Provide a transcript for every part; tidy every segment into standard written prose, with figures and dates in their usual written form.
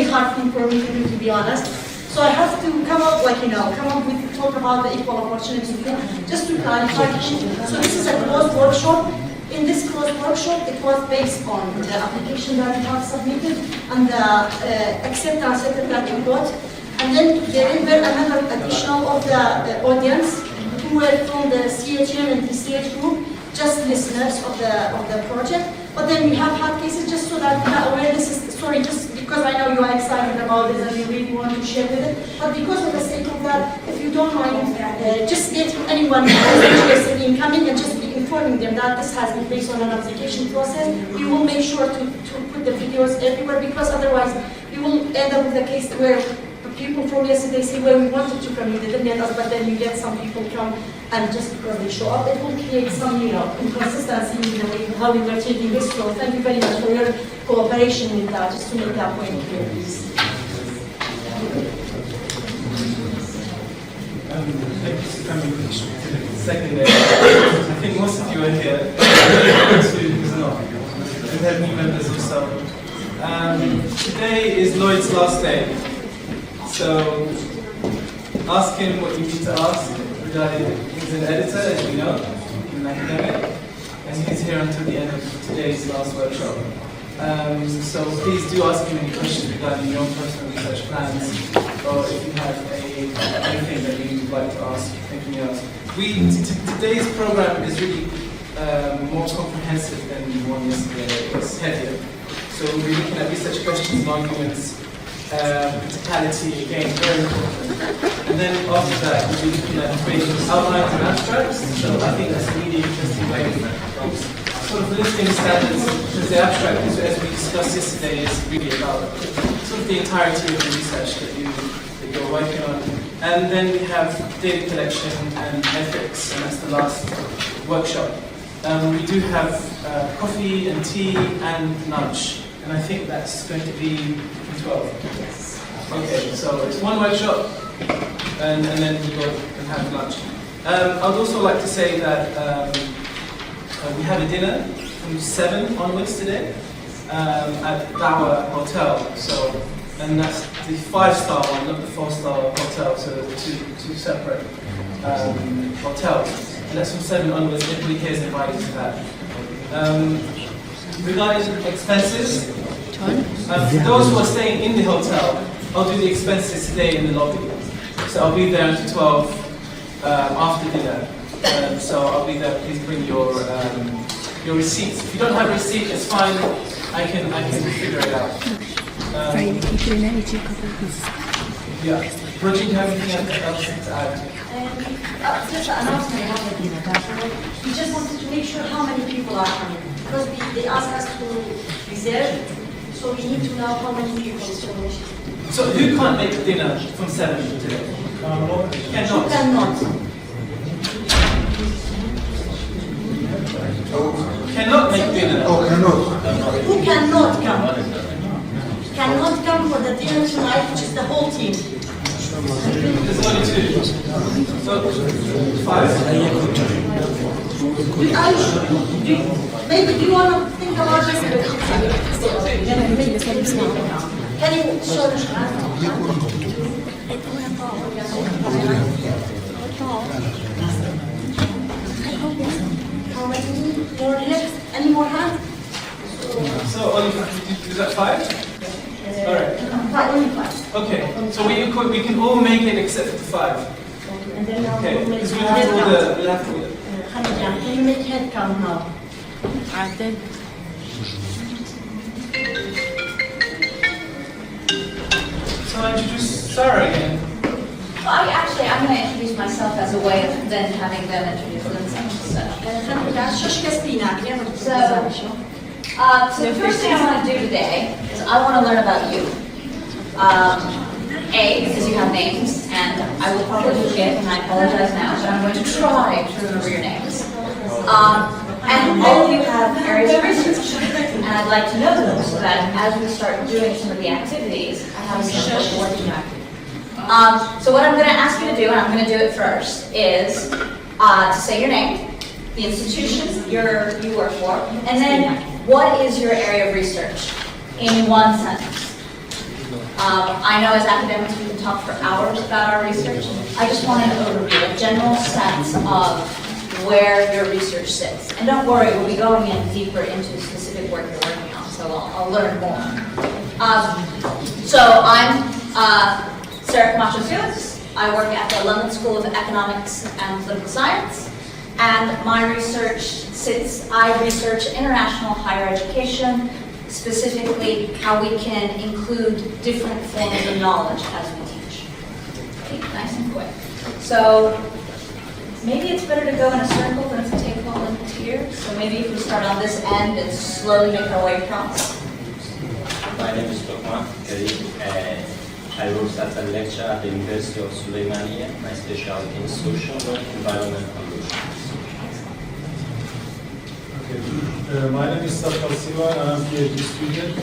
hard thing for me to do, to be honest. So I have to come up, talk about the equal opportunity thing, just to clarify. So this is a closed workshop. In this closed workshop, it was based on the application that we have submitted and the acceptance letter that we got. And then there were another additional of the audience who were from the CHM and TCH group, just listeners of the project. But then we have had cases, just so that we are aware, just because I know you are excited about this and you really want to share with it, but because of the sake of that, if you don't mind, just get anyone who is interested in coming and just be informing them that this has been based on an application process. We will make sure to put the videos everywhere, because otherwise we will end up with a case where people from yesterday say, well, we wanted to come, you didn't get us, but then you get some people come and just because they show up, it will create some, inconsistency in the way how we were taking this. So thank you very much for your cooperation with that, just to make that point clear, please. Thank you for coming to the second day. I think most of you are here. Who's not? We have new members also. Today is Lloyd's last day. So ask him what you need to ask regarding, he's an editor, as you know, an academic, and he's here until the end of today's last workshop. So please do ask him any questions regarding your own personal research plans, or if you have anything that you would like to ask, anything else. Today's program is really more comprehensive than the one yesterday. It was heavier. So we'll be looking at research questions, arguments, criticality, again, very important. And then after that, we'll be looking at creating outlines and abstracts. So I think that's a really interesting way of sort of listing standards, because the abstract, as we discussed yesterday, is really about sort of the entirety of the research that you're working on. And then we have data collection and ethics, and that's the last workshop. We do have coffee and tea and lunch, and I think that's going to be 12. Yes. Okay, so it's one workshop, and then we go and have lunch. I'd also like to say that we have a dinner from 7 onwards today at Dawa Hotel. So, and that's the 5-star one, not the 4-star hotel. So two separate hotels. And that's from 7 onwards. Everybody here is invited to that. Regarding expenses, for those who are staying in the hotel, I'll do the expenses today in the lobby. So I'll be there until 12 after dinner. So I'll be there. Please bring your receipts. If you don't have a receipt, it's fine. I can figure it out. Yeah. Roger, do you have anything else to add? Just an announcement I have. We just wanted to make sure how many people are coming, because they asked us to reserve. So we need to know how many people. So who can't make dinner from 7 today? Cannot. Who cannot? Cannot make dinner. Oh, cannot. Who cannot come? Cannot come for the dinner tonight, which is the whole team. There's only 2. So 5. Maybe do you want to think about this? Can you show the how many more hands? Any more hands? So only 5. Is that 5? All right. 5, only 5. Okay. So we can all make it except for 5. And then Okay. Because we'll have to do the. Can you make head count now? So I introduce Sarah again. Well, I'm going to introduce myself as a way of then having them introduce themselves. So the first thing I want to do today is I want to learn about you. Because you have names, and I will probably forget, and I apologize now, but I'm going to try to remember your names. And all of you have areas of research, and I'd like to know them so that as we start doing some of the activities, I have a sense of what you have. So what I'm going to ask you to do, and I'm going to do it first, is to say your name, the institution you work for, and then what is your area of research in one sentence. I know as academics we can talk for hours about our research. I just want an overview, a general sense of where your research sits. And don't worry, we'll be going in deeper into specific work you're working on, so I'll learn more. So I'm Sarah Camacho Felix. I work at the London School of Economics and Political Science, and my research I research international higher education, specifically how we can include different forms of knowledge as we teach. Okay, nice and quick. So maybe it's better to go in a circle than to take volunteers. So maybe if we start on this end and slowly make our way across. My name is Jaafar Jotheri. I work as a lecturer at the University of Sulaimani. My specialty in social work, environment, and pollution. My name is Jaafar Jotheri. I'm a PhD student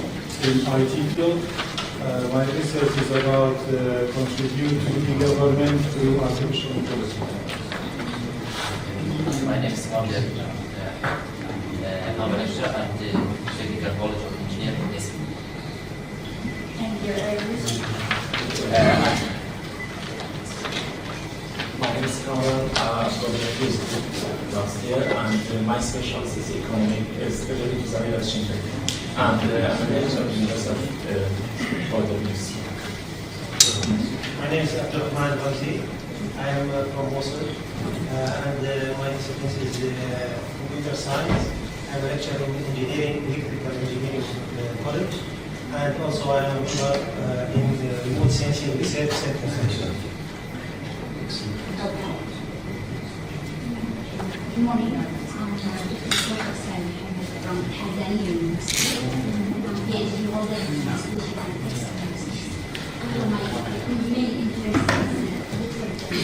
in IT field. My research is about contributing to e-government through artificial intelligence. My name is Mohammed. I'm a lecturer at the Technical College of Engineering. And your area of research? My name is Kamal. I graduated last year, and my specialty is related to the research, and I'm a lecturer at the University of Al Qadisya. My name is Abdulrahman Hamzi. I am from Mosul, and my discipline is computer science. I'm a lecturer in engineering, electrical engineering college, and also I am a member in the remote sensing research center. Good morning. I'm Jaafar from Tanzania University. I'm PhD holder in Social and Excellence. My main interest is literature.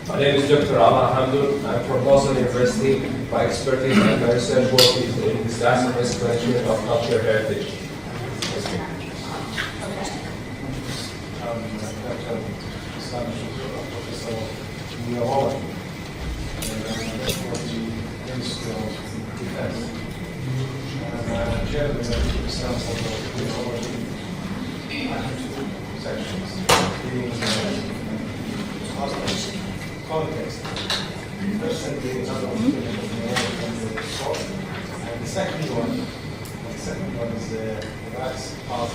My name is Dr. Ala Hamdoun. I'm from Mosul University. My expertise and my research work is in discussing risk management of cultural heritage. Context. Personally, another one and the second one is the rise of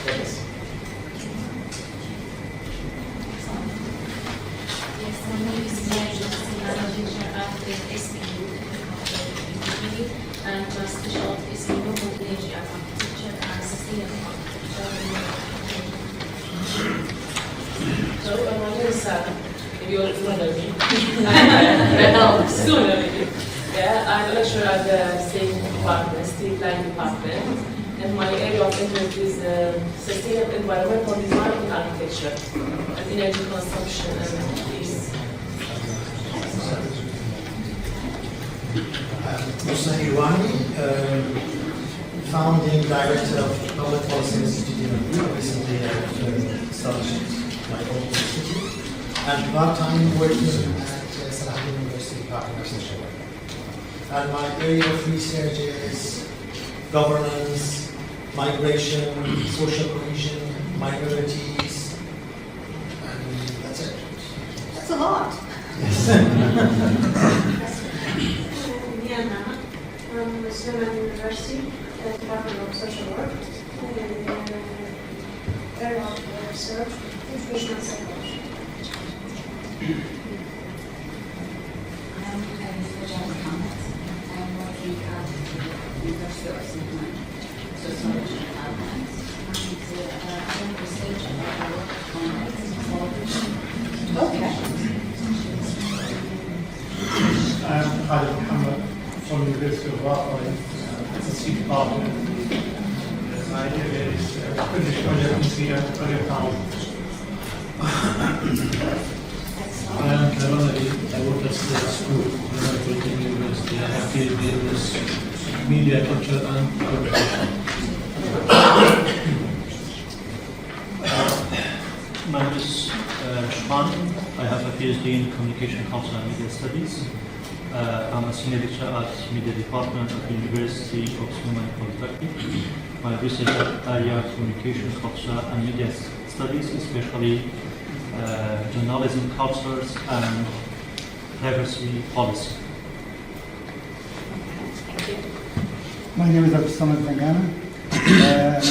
legacy. Yes, my name is Mehiyar Kathem. I'm a lecturer at the SPU and my specialty is in local energy architecture and sustainable architecture. So, my name is Sarah. You'll know me. No, soon know me. Yeah, I'm a lecturer at the state department, state line department, and my area of interest is sustainable environmental design and architecture, and energy consumption and peace. Mehiyar, founding director of Public Policy Institute in Europe, recently established my own institute. And part-time working at Sulaimani University, partner social work. And my area of research is governance, migration, social cohesion, minorities, and that's it. That's a lot. Yes. From Sulaimani University, Department of Social Work, area of research, information psychology. I'm Jaafar Mohammed. I'm working at the University of Sulaimani, sociology department, and I'm research about work on technology. Okay. I'm Khalid Muhammad from the University of Al Qadisya, SSC department. My area is British Presidency and project management. I am Sulaimani. I work at the school, Nahrein Network University. I have PhD in this media, culture, and communication. My name is Shman. I have a PhD in communication, culture, and media studies. I'm a senior lecturer at Media Department at the University of Sulaimani Polytechnic. My research area communication, culture, and media studies, especially journalism, cultures, and privacy policy. My name is Abdul Zangana.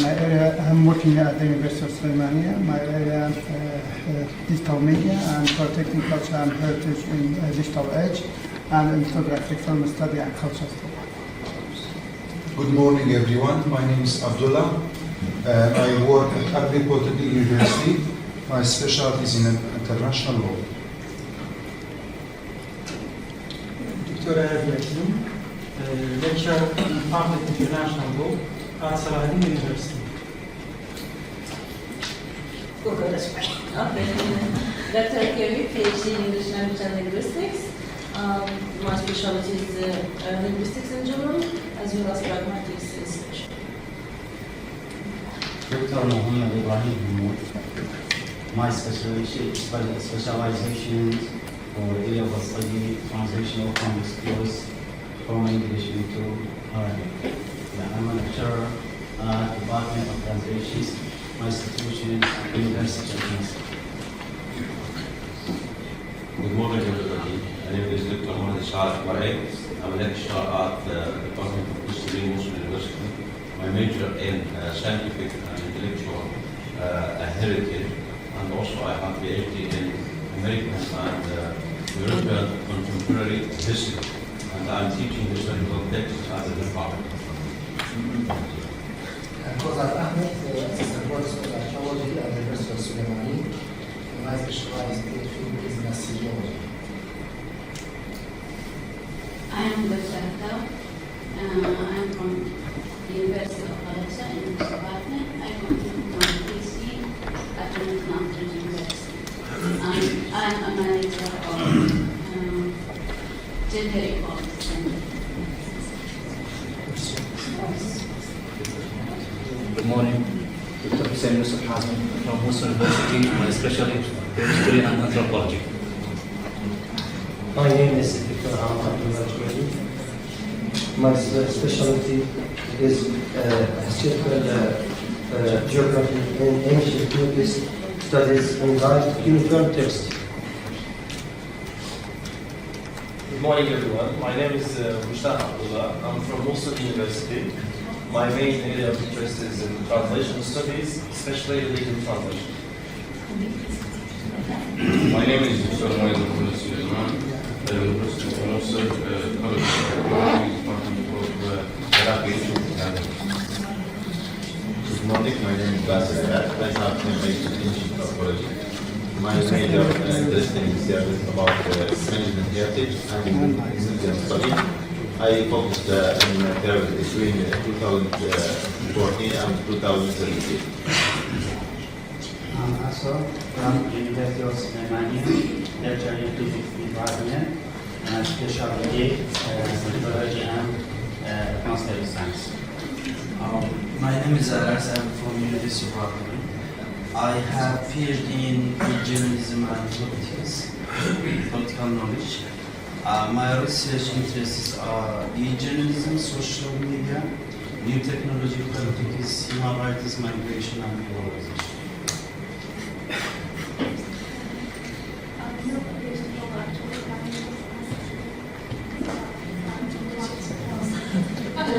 My area, I'm working at the University of Sulaimani. My area, digital media and protecting culture and heritage in digital age, and infographic film study and culture study. Good morning, everyone. My name is Abdullah. I work at Al Polytechnic University. My specialty is in international law. Dr. Erdogan, lecturer in public international law at Nahrein University. Google is right. Dr. Kerry, PhD in English Language and Linguistics. My specialty is linguistics in general, as well as pragmatics in special. Dr. Mohammed Ibrahim Mahmoud. My specializations for area of study, translational comics skills from English into Arabic. I'm a lecturer at the Department of Translations, my institution, University of Kufa. Good morning, everybody. My name is Dr. Mohammed Shah Mohammed. I'm a lecturer at the Department of History, Muslim University. My major in scientific and intellectual heritage, and also I have PhD in American and European contemporary history, and I'm teaching historical texts at the department. Kozat Ahmed, assistant professor of archaeology at the University of Sulaimani. My specialized field is Syriology. I am Dr. Katham. I am from the University of Al Qadisya in this department. I completed my PhD at Nahrein University. I am a manager of gender equality. Good morning, Dr. Hussein Yusuf Hazmi from Muslim University, my specialty history and anthropology. My name is Dr. Jaafar. My specialty is historical geography and ancient Turkish studies and uniform text. Good morning, everyone. My name is Mushtaq Abdullah. I'm from Mosul University. My main area of interest is in translation studies, especially legal translation. My name is Sulaimani Polytechnic University of Mosul, College of Department of Arabic Language. Good morning, my name is Basil. I have been based in anthropology. My major interesting is about management heritage and museum study. I focused in period between 2014 and 2017. I'm also from the University of Sulaimani, lecturer in physics department, and specialty methodology and counseling science. My name is Aras. I'm from University of Al Qadisya. I have PhD in journalism and political knowledge. My research interests are e-journalism, social media, new technology, politics, human rights, migration, and globalization.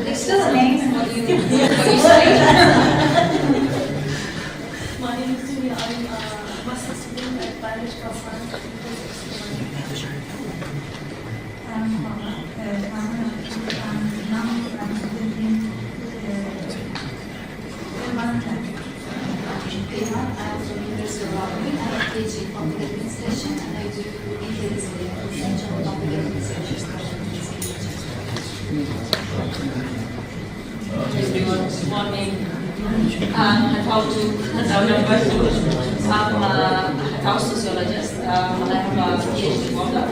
It's still amazing what you say. My name is Julia. I'm a master's student at biological science. Good morning. How to I'm a house sociologist. I have a PhD holder.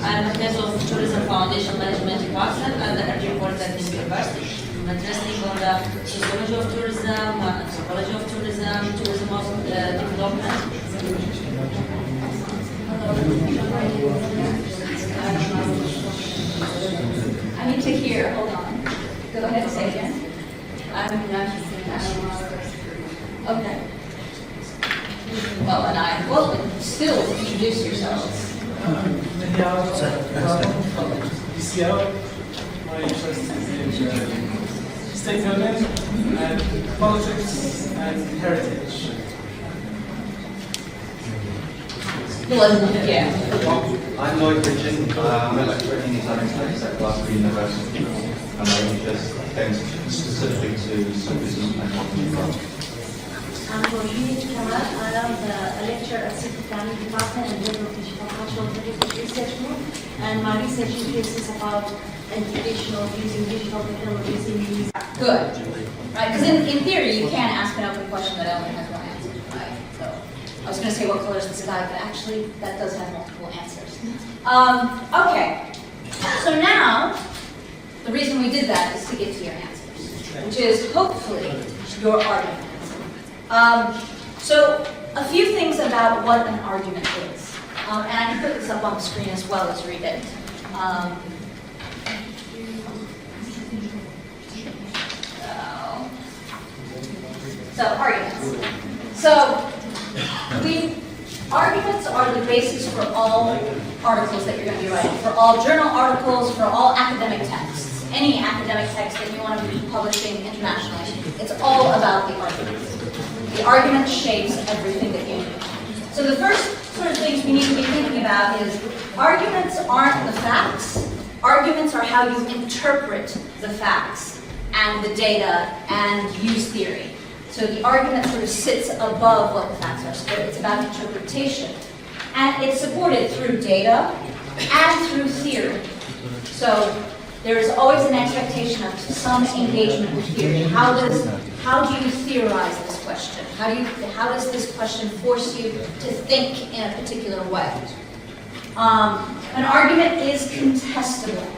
I'm a head of Tourism Foundation Management Department at the Polytechnic University. I'm interested on the sociology of tourism, anthropology of tourism, tourism of development. I need to hear, hold on. Go ahead and say it again. Okay. Well, and I will still introduce yourselves. Mehiyar Kathem from UCL. My interest is in state government and politics and heritage. Yeah. I'm Lloyd Kitchen. I'm a lecturer in Islamic Studies at Glasgow University, and my interest tends specifically to Sufism and modern Islam. I'm Rozhen Kamal. I am a lecturer at Sulaimani Department and Head of Digital Research Group, and my research interest is about education of using digital technologies in these. Good. Right, because in theory, you can ask an open question that only has one answer, right? So I was going to say what color is the sky, but actually that does have multiple answers. Okay, so now the reason we did that is to get to your answers, which is hopefully your argument. So a few things about what an argument is, and I can put this up on the screen as well as read it. So arguments. So arguments are the basis for all articles that you're going to be writing, for all journal articles, for all academic texts, any academic text that you want to be publishing internationally. It's all about the argument. The argument shapes everything that you do. So the first sort of things we need to be thinking about is arguments aren't the facts. Arguments are how you interpret the facts and the data and use theory. So the argument sort of sits above what the facts are. So it's about interpretation. And it's supported through data and through theory. So there is always an expectation of some engagement with theory. How do you theorize this question? How does this question force you to think in a particular way? An argument is contestable.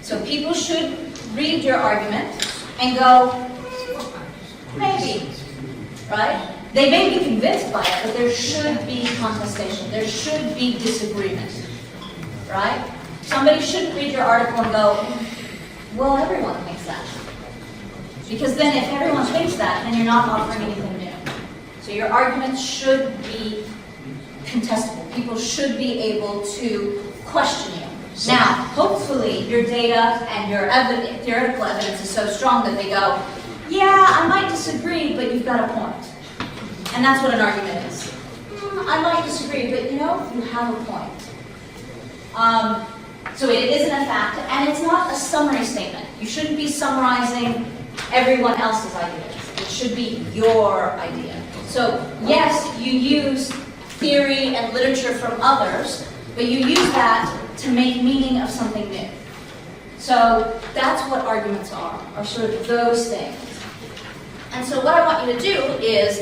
So people should read your argument and go, maybe, right? They may be convinced by it, but there should be contestation. There should be disagreement, right? Somebody shouldn't read your article and go, well, everyone thinks that. Because then if everyone thinks that, then you're not offering anything new. So your arguments should be contestable. People should be able to question you. Now, hopefully your data and your theoretical evidence is so strong that they go, yeah, I might disagree, but you've got a point. And that's what an argument is. I might disagree, but you know, you have a point. So it isn't a fact, and it's not a summary statement. You shouldn't be summarizing everyone else's ideas. It should be your idea. So yes, you use theory and literature from others, but you use that to make meaning of something new. So that's what arguments are sort of those things. And so what I want you to do is,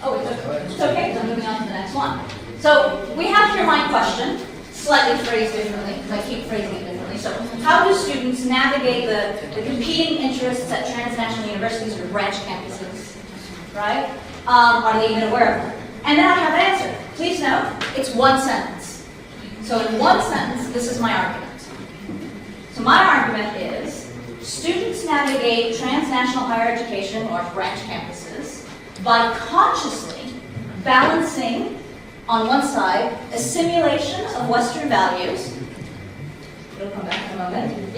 it's okay, I'm moving on to the next one. So we have here my question, slightly phrased differently, because I keep phrasing it differently. So how do students navigate the competing interests at transnational universities or branch campuses, right? Are they even aware of them? And then I have an answer. Please note, it's one sentence. So in one sentence, this is my argument. So my argument is, students navigate transnational higher education or branch campuses by consciously balancing, on one side, a simulation of Western values, it'll come back in a moment,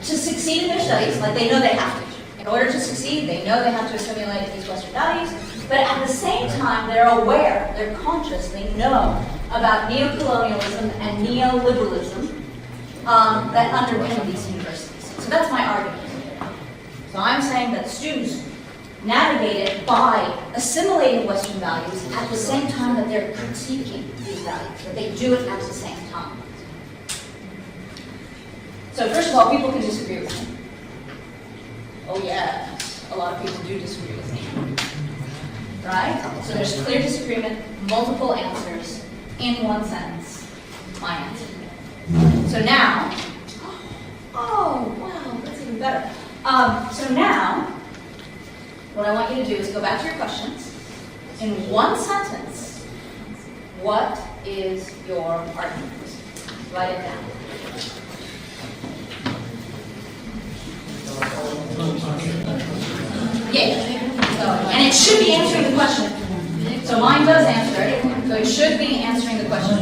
to succeed in their studies, like they know they have to. In order to succeed, they know they have to assimilate these Western values, but at the same time, they're aware, they're conscious, they know about neocolonialism and neoliberalism that underpin these universities. So that's my argument. So I'm saying that students navigate it by assimilating Western values at the same time that they're critiquing these values, that they do it at the same time. So first of all, people can disagree with me. Oh yes, a lot of people do disagree with me. Right? So there's clear disagreement, multiple answers, in one sentence, my answer. So now, oh wow, that's even better. So now, what I want you to do is go back to your questions. In one sentence, what is your argument? Write it down. Yeah. So, and it should be answering the question. So mine does answer it. So it should be answering the question.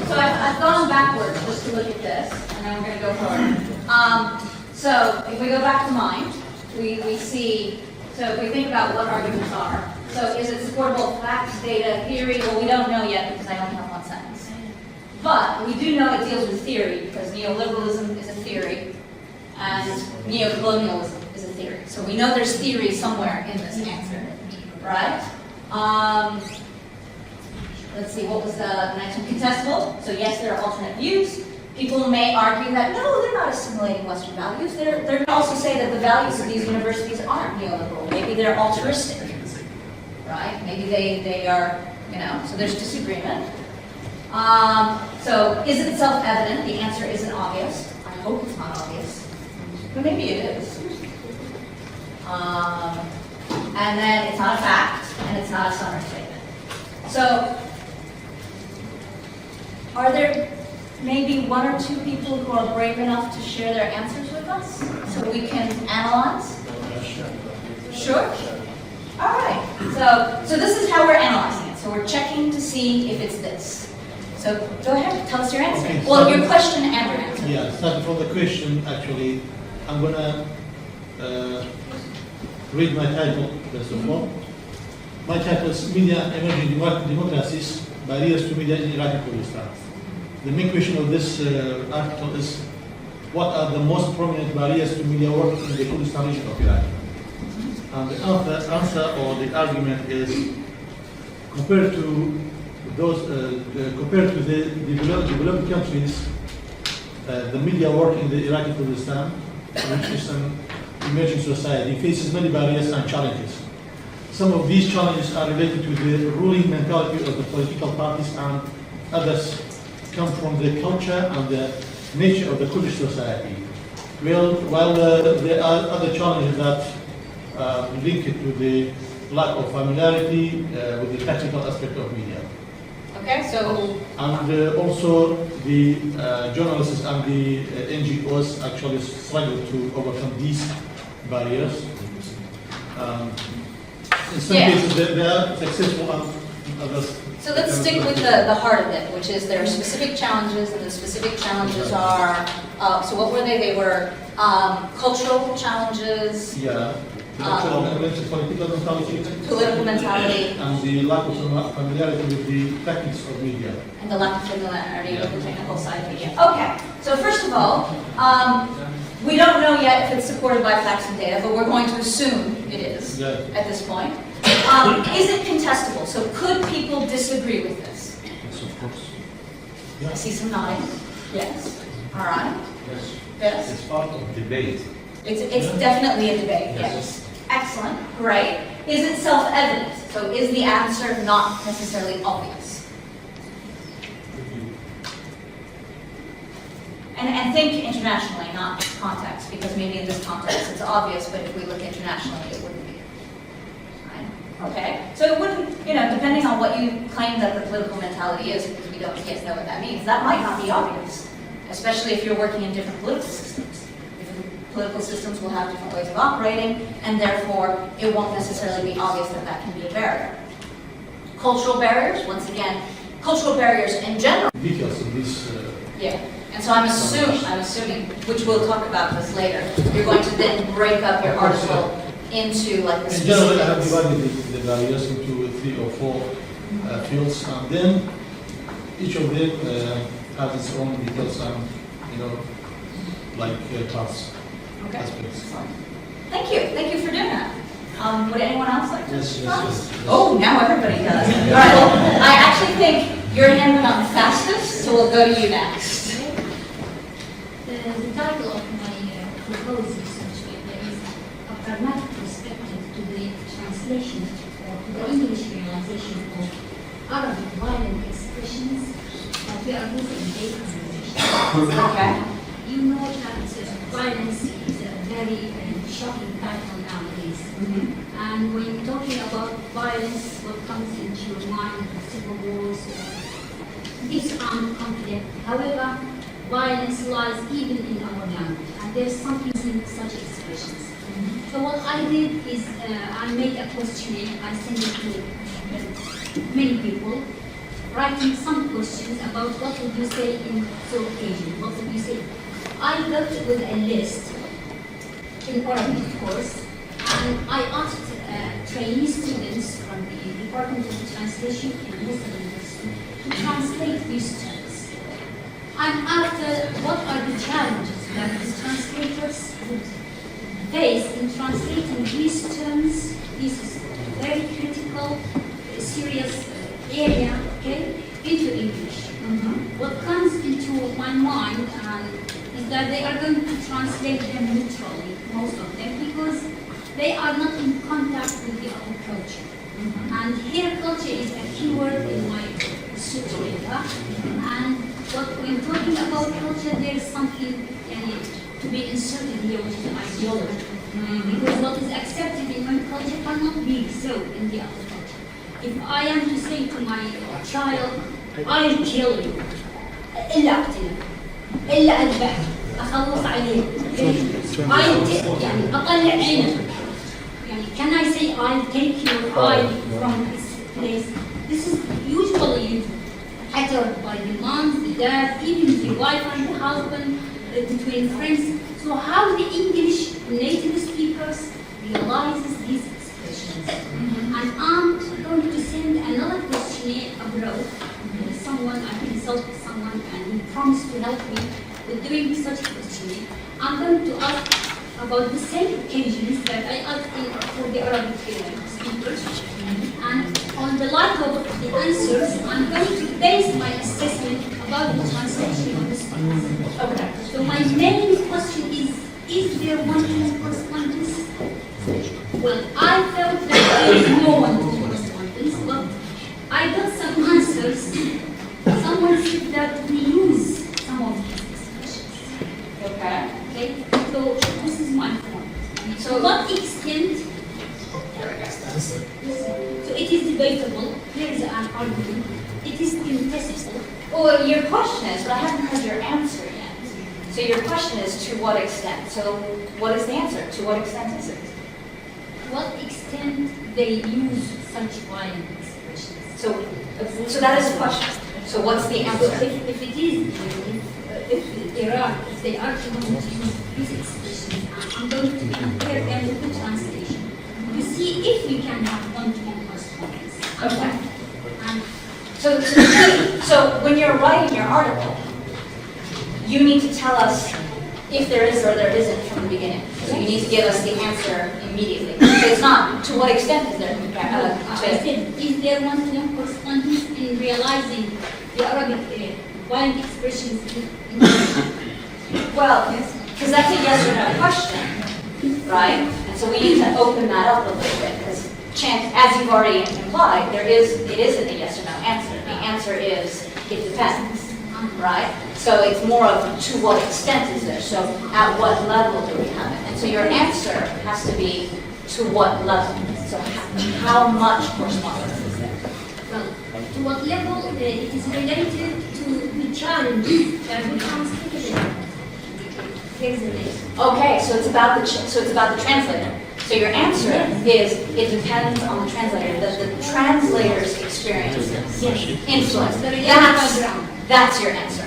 So I've gone backwards just to look at this, and then we're going to go forward. So if we go back to mind, we see, so if we think about what arguments are, so is it supportable facts, data, theory? Well, we don't know yet because I only have one sentence. But we do know it deals with theory because neoliberalism is a theory and neocolonialism is a theory. So we know there's theory somewhere in this answer, right? Let's see, what was the next one? Contestable. So yes, there are alternate views. People may argue that no, they're not assimilating Western values. They're going to also say that the values of these universities aren't neoliberal. Maybe they're altruistic, right? Maybe they are, so there's disagreement. So is it self-evident? The answer isn't obvious. I hope it's not obvious, but maybe it is. And then it's not a fact, and it's not a summary statement. So Are there maybe one or two people who are brave enough to share their answers with us so we can analyze? Sure? All right. So this is how we're analyzing it. So we're checking to see if it's this. So go ahead, tell us your answer. Okay, well, your question and your answer. Yeah, starting from the question, actually, I'm going to read my title, first of all. My title is Media Emerging Democracies, Barriers to Media in Iraqi Kurdistan. The main question of this article is, what are the most prominent barriers to media work in the Kurdistan region of Iraq? And the answer or the argument is, compared to the developed countries, the media work in the Iraqi Kurdistan, which is an emerging society, faces many barriers and challenges. Some of these challenges are related to the ruling mentality of the political parties, and others come from the culture and the nature of the Kurdish society. While there are other challenges that link it to the lack of familiarity with the technical aspect of media. Okay, so... And also the journalists and the NGOs actually struggle to overcome these barriers. In some cases they are successful, and others... So let's stick with the heart of it, which is there are specific challenges, and the specific challenges are, so what were they? They were cultural challenges. Yeah. Political mentality. And the lack of familiarity with the techniques of media. And the lack of familiarity with the technical side of media. Okay, so first of all, we don't know yet if it's supported by facts and data, but we're going to assume it is at this point. Is it contestable? So could people disagree with this? Yes, of course. I see some nodding. Yes. All right. Yes. Yes. It's part of debate. It's definitely a debate, yes. Excellent, great. Is it self-evident? So is the answer not necessarily obvious? And think internationally, not context, because maybe in this context it's obvious, but if we look internationally, it wouldn't be. Right? Okay? So it wouldn't, depending on what you claim that the political mentality is, because we don't yet know what that means, that might not be obvious, especially if you're working in different political systems. Political systems will have different ways of operating, and therefore it won't necessarily be obvious that that can be a barrier. Cultural barriers, once again, cultural barriers in general. Details of this. Yeah, and so I'm assuming, which we'll talk about this later, you're going to then break up your article into like the specifics. In general, I have divided the barriers into 3 or 4 fields, and then each of them has its own details and, parts. Okay. Thank you for doing that. Would anyone else like to respond? Oh, now everybody does. All right, well, I actually think your hand went up fastest, so we'll go to you next. The title of my proposal essentially is a pragmatic perspective to the translation or to the English realization of Arabic violent expressions that we are using in daily conversation. Okay. You know that violence is a very shocking title nowadays. And when you're talking about violence, what comes into your mind, civil wars, this armed conflict. However, violence lies even in our language, and there's something in such expressions. So what I did is I made a questionnaire, I sent it to many people, writing some questions about what would you say in so occasion, what would you say? I got with a list, in Arabic of course, and I asked trainee students from the Department of Translation in Muslim University to translate these terms. And after, what are the challenges that these translators would face in translating these terms? This is very critical, serious area, okay, into English. What comes into my mind is that they are going to translate them literally, most of them, because they are not in contact with the other culture. And here culture is a keyword in my research area. And when talking about culture, there is something to be inserted here, which is ideology. Because what is accepted in one culture cannot be so in the other culture. If I am to say to my child, I'll kill you, الا اقتله الا اذبح اخلص عليه يعني اطلع عينه يعني can I say I'll take your eye from this place? This is usually uttered by the mom, the dad, even the wife and the husband, between friends. So how the English native speakers realizes these expressions? And I'm going to send another questionnaire abroad. Someone, I consulted someone and he promised to help me with doing such a questionnaire. I'm going to ask about the same occasions that I asked for the Arabic speakers. And on the light of the answers, I'm going to base my assessment about the translation of the speakers. Okay. So my main question is there one-to-one correspondence? Well, I felt that there is no one-to-one correspondence, but I got some answers. Someone said that we use some of these expressions. Okay. Okay. So this is my point. So what extent? So it is debatable. There is an argument. It is contestable. Well, your question is, but I haven't heard your answer yet. So your question is, to what extent? So what is the answer? To what extent is it? What extent they use such violent expressions? So that is the question. So what's the answer? If it is, if they are going to use these expressions, I'm going to compare them with the translation to see if we can have one-to-one correspondence. Okay. So when you're writing your article, you need to tell us if there is or there isn't from the beginning. So you need to give us the answer immediately. So it's not to what extent is there is there one-to-one correspondence in realizing the Arabic violent expressions in Well, because that's a yes or no question, right? And so we need to open that up a little bit because as you've already implied, it isn't a yes or no answer. The answer is it depends, right? So it's more of to what extent is there? So at what level do we have it? And so your answer has to be to what level? So how much correspondence is there? Well, to what level it is related to the challenge that becomes difficult. Okay, so it's about the translator. So your answer is it depends on the translator. The translator's experiences influence. That's your answer.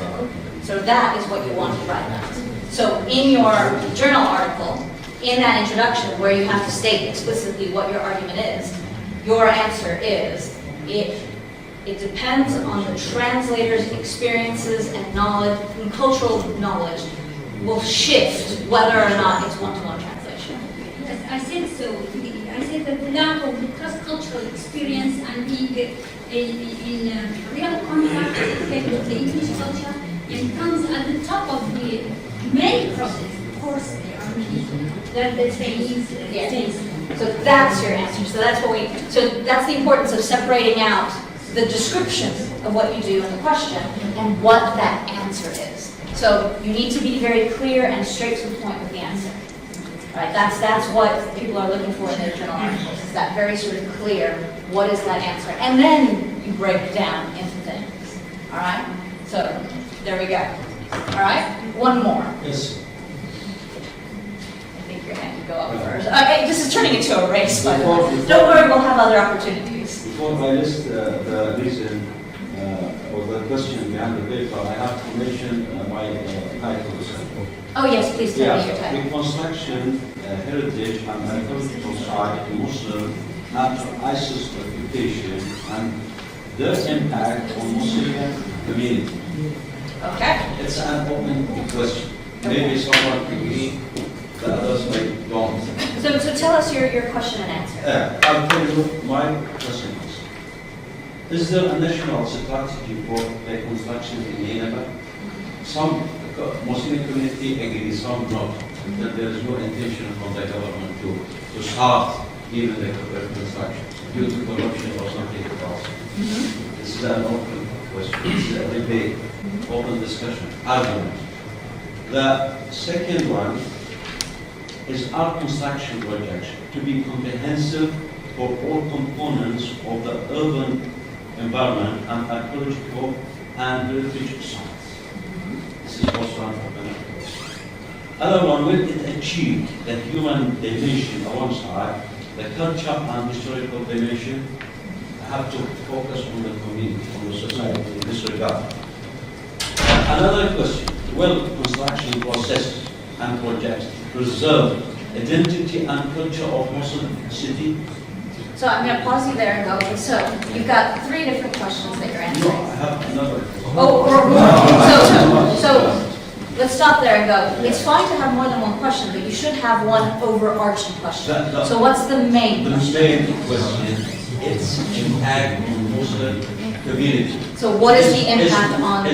So that is what you want to write down. So in your journal article, in that introduction where you have to state explicitly what your argument is, your answer is it depends on the translator's experiences and knowledge, and cultural knowledge will shift whether or not it's one-to-one translation. Yes, I said so. I said that the lack of the cross-cultural experience and being in real contact with the English culture, it comes at the top of the many process. Of course, there are people that the trainees face. So that's your answer. So that's the importance of separating out the description of what you do in the question and what that answer is. So you need to be very clear and straight to the point with the answer. Right? That's what people are looking for in their journal articles. Is that very sort of clear, what is that answer? And then you break it down into things. All right? So there we go. All right? One more. Yes. I think your hand can go up first. Okay, this is turning into a race, by the way. Don't worry, we'll have other opportunities. Before I list the reason or the question behind the paper, I have to mention my title. Oh yes, please tell me your title. Reconstruction, heritage and archaeological site in Muslim after ISIS occupation and their impact on Muslim community. Okay. It's an open question. Maybe someone agree, the others may don't. So tell us your question and answer. I'll tell you my question is. Is there a national strategy for reconstruction in Nineveh? Some Muslim community agree, some not. That there is no intention from the government to start even the reconstruction due to corruption or something else. This is an open question. This is a debate, open discussion, argument. The second one is our construction projects to be comprehensive for all components of the urban environment and archaeological and heritage sites. This is also entrepreneurial. Other one, will it achieve the human dimension alongside the culture and historical dimension? Have to focus on the community, on the society in this regard. Another question, will construction process and projects preserve identity and culture of Muslim city? So I'm going to pause you there and go, okay, so you've got 3 different questions that you're No, answering. I have another question. So let's stop there and go. It's fine to have more than one question, but you should have one overarching question. So what's the main question? The main question, its impact on Muslim community. So what is the impact on...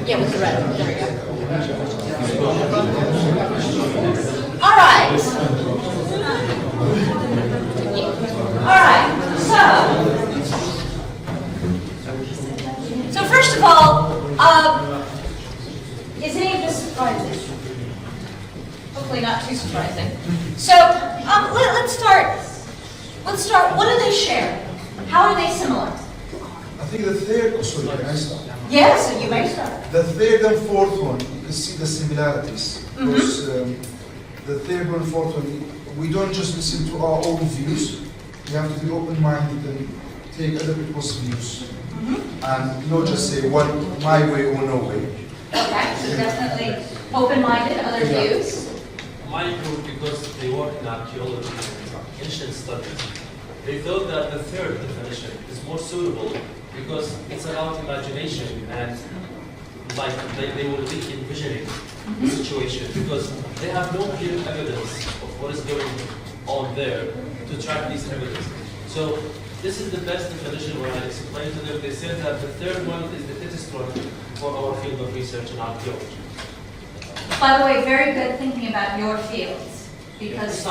Yeah, with the red. There we go. All right. All right. So first of all, is any of this surprising? Hopefully not too surprising. So let's start. Let's start. What do they share? How are they similar? I think the third, sorry, can I start? Yes, you may start. The third and fourth one, you can see the similarities. Because the third one and fourth one, we don't just listen to our own views. We have to be open-minded and take other people's views. And not just say, well, my way or no way. Okay, so definitely open-minded, other views. My group, because they work in archaeology and ancient studies, they thought that the third definition is more suitable because it's about imagination and like they will be envisioning the situation because they have no clear evidence of what is going on there to track these evidence. So this is the best definition when I explained to them. They said that the third one is the fittest one for our field of research in archaeology. By the way, very good thinking about your fields. Because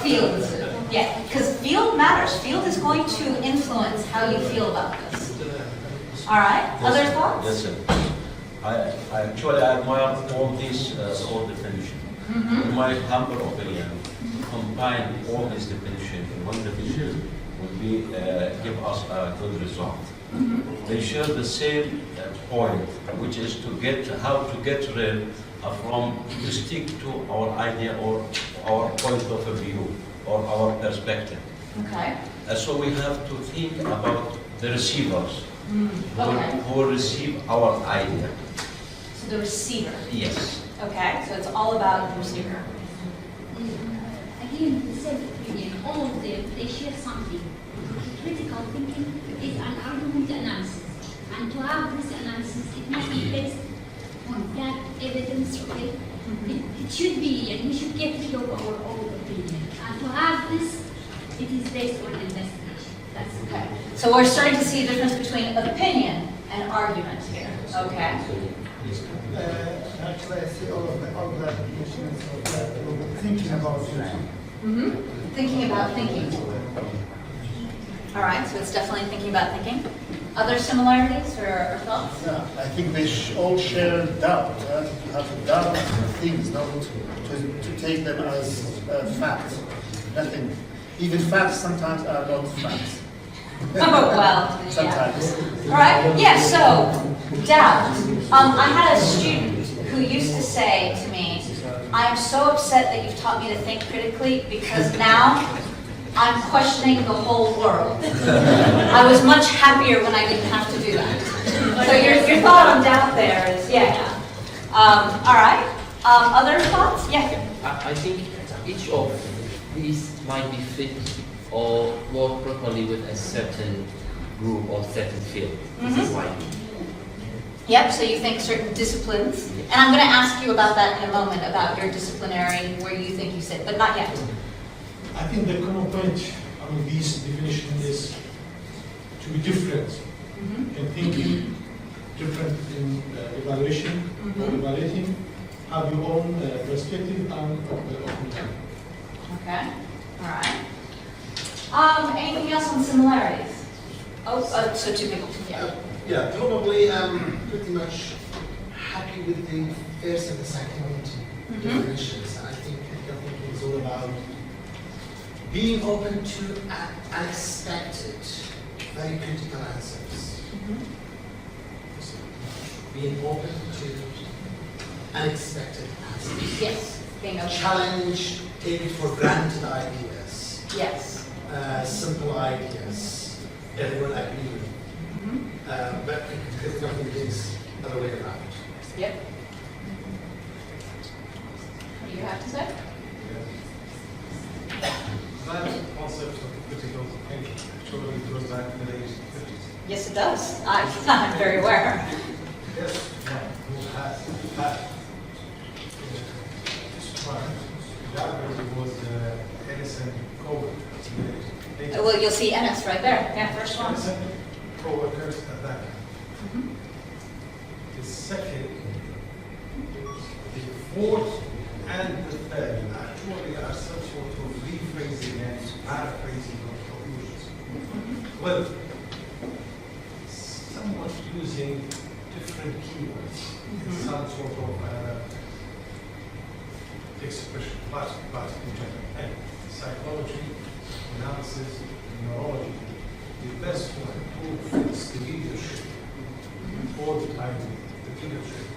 fields. Yeah, because field matters. Field is going to influence how you feel about this. All right, other thoughts? Yes, sir. I actually admire all these old definitions. In my humble opinion, combine all these definitions in one definition would be give us a good result. They share the same point, which is how to get rid to stick to our idea or our point of view or our perspective. Okay. So we have to think about the receivers Okay. who receive our idea. So the receiver. Yes. Okay, so it's all about the receiver. Again, the same opinion, all of them, they share something. Critical thinking is an argument analysis. And to have this analysis, it must be based on that evidence, okay? It should be, and we should get rid of our own opinion. And to have this, it is based on investigation. That's Okay. So we're starting to see a difference between opinion and argument here. Okay. Actually, I see all of that applications of that, thinking about thinking. Thinking about thinking. All right, so it's definitely thinking about thinking. Other similarities or thoughts? Yeah, I think they all share doubt. You have to doubt things, not to take them as facts. Nothing. Even facts sometimes are not facts. Oh, well, sometimes. Yeah. All right, yeah, so doubt. I had a student who used to say to me, I'm so upset that you've taught me to think critically because now I'm questioning the whole world. I was much happier when I didn't have to do that. So your thought on doubt there is, yeah. All right, other thoughts? Yeah. I think each of these might be fit or work properly with a certain group or certain field. This is my view. Yep, so you think certain disciplines. And I'm going to ask you about that in a moment, about your disciplinary, where you think you sit, but not yet. I think the common point among these definitions is to be different in thinking, different in evaluation, or evaluating, have your own perspective and opinion. Okay, all right. Anything else on similarities? Oh, so two people. Yeah. Yeah, probably I'm pretty much happy with the first and the second definitions. I think critical thinking is all about being open to unexpected, very critical answers. Being open to unexpected answers. Yes. Being open. Challenge, take it for granted ideas. Yes. Simple ideas. Everyone agree with. But critical thinking is the other way around. Yep. What do you have to say? That concept of critical thinking actually goes back to the 1950s. Yes, it does. I'm very aware. Yes, who has had that was Edison Cohen. Well, you'll see Ennis right there. Yeah, first one. Co-workers at that. The second, the fourth, and the third actually are some sort of rephrasing and paraphrasing of conclusions. Well, somewhat using different keywords, some sort of expression, but in general. And psychology, analysis, neurology, the best one who fits the leadership all the time, the leadership,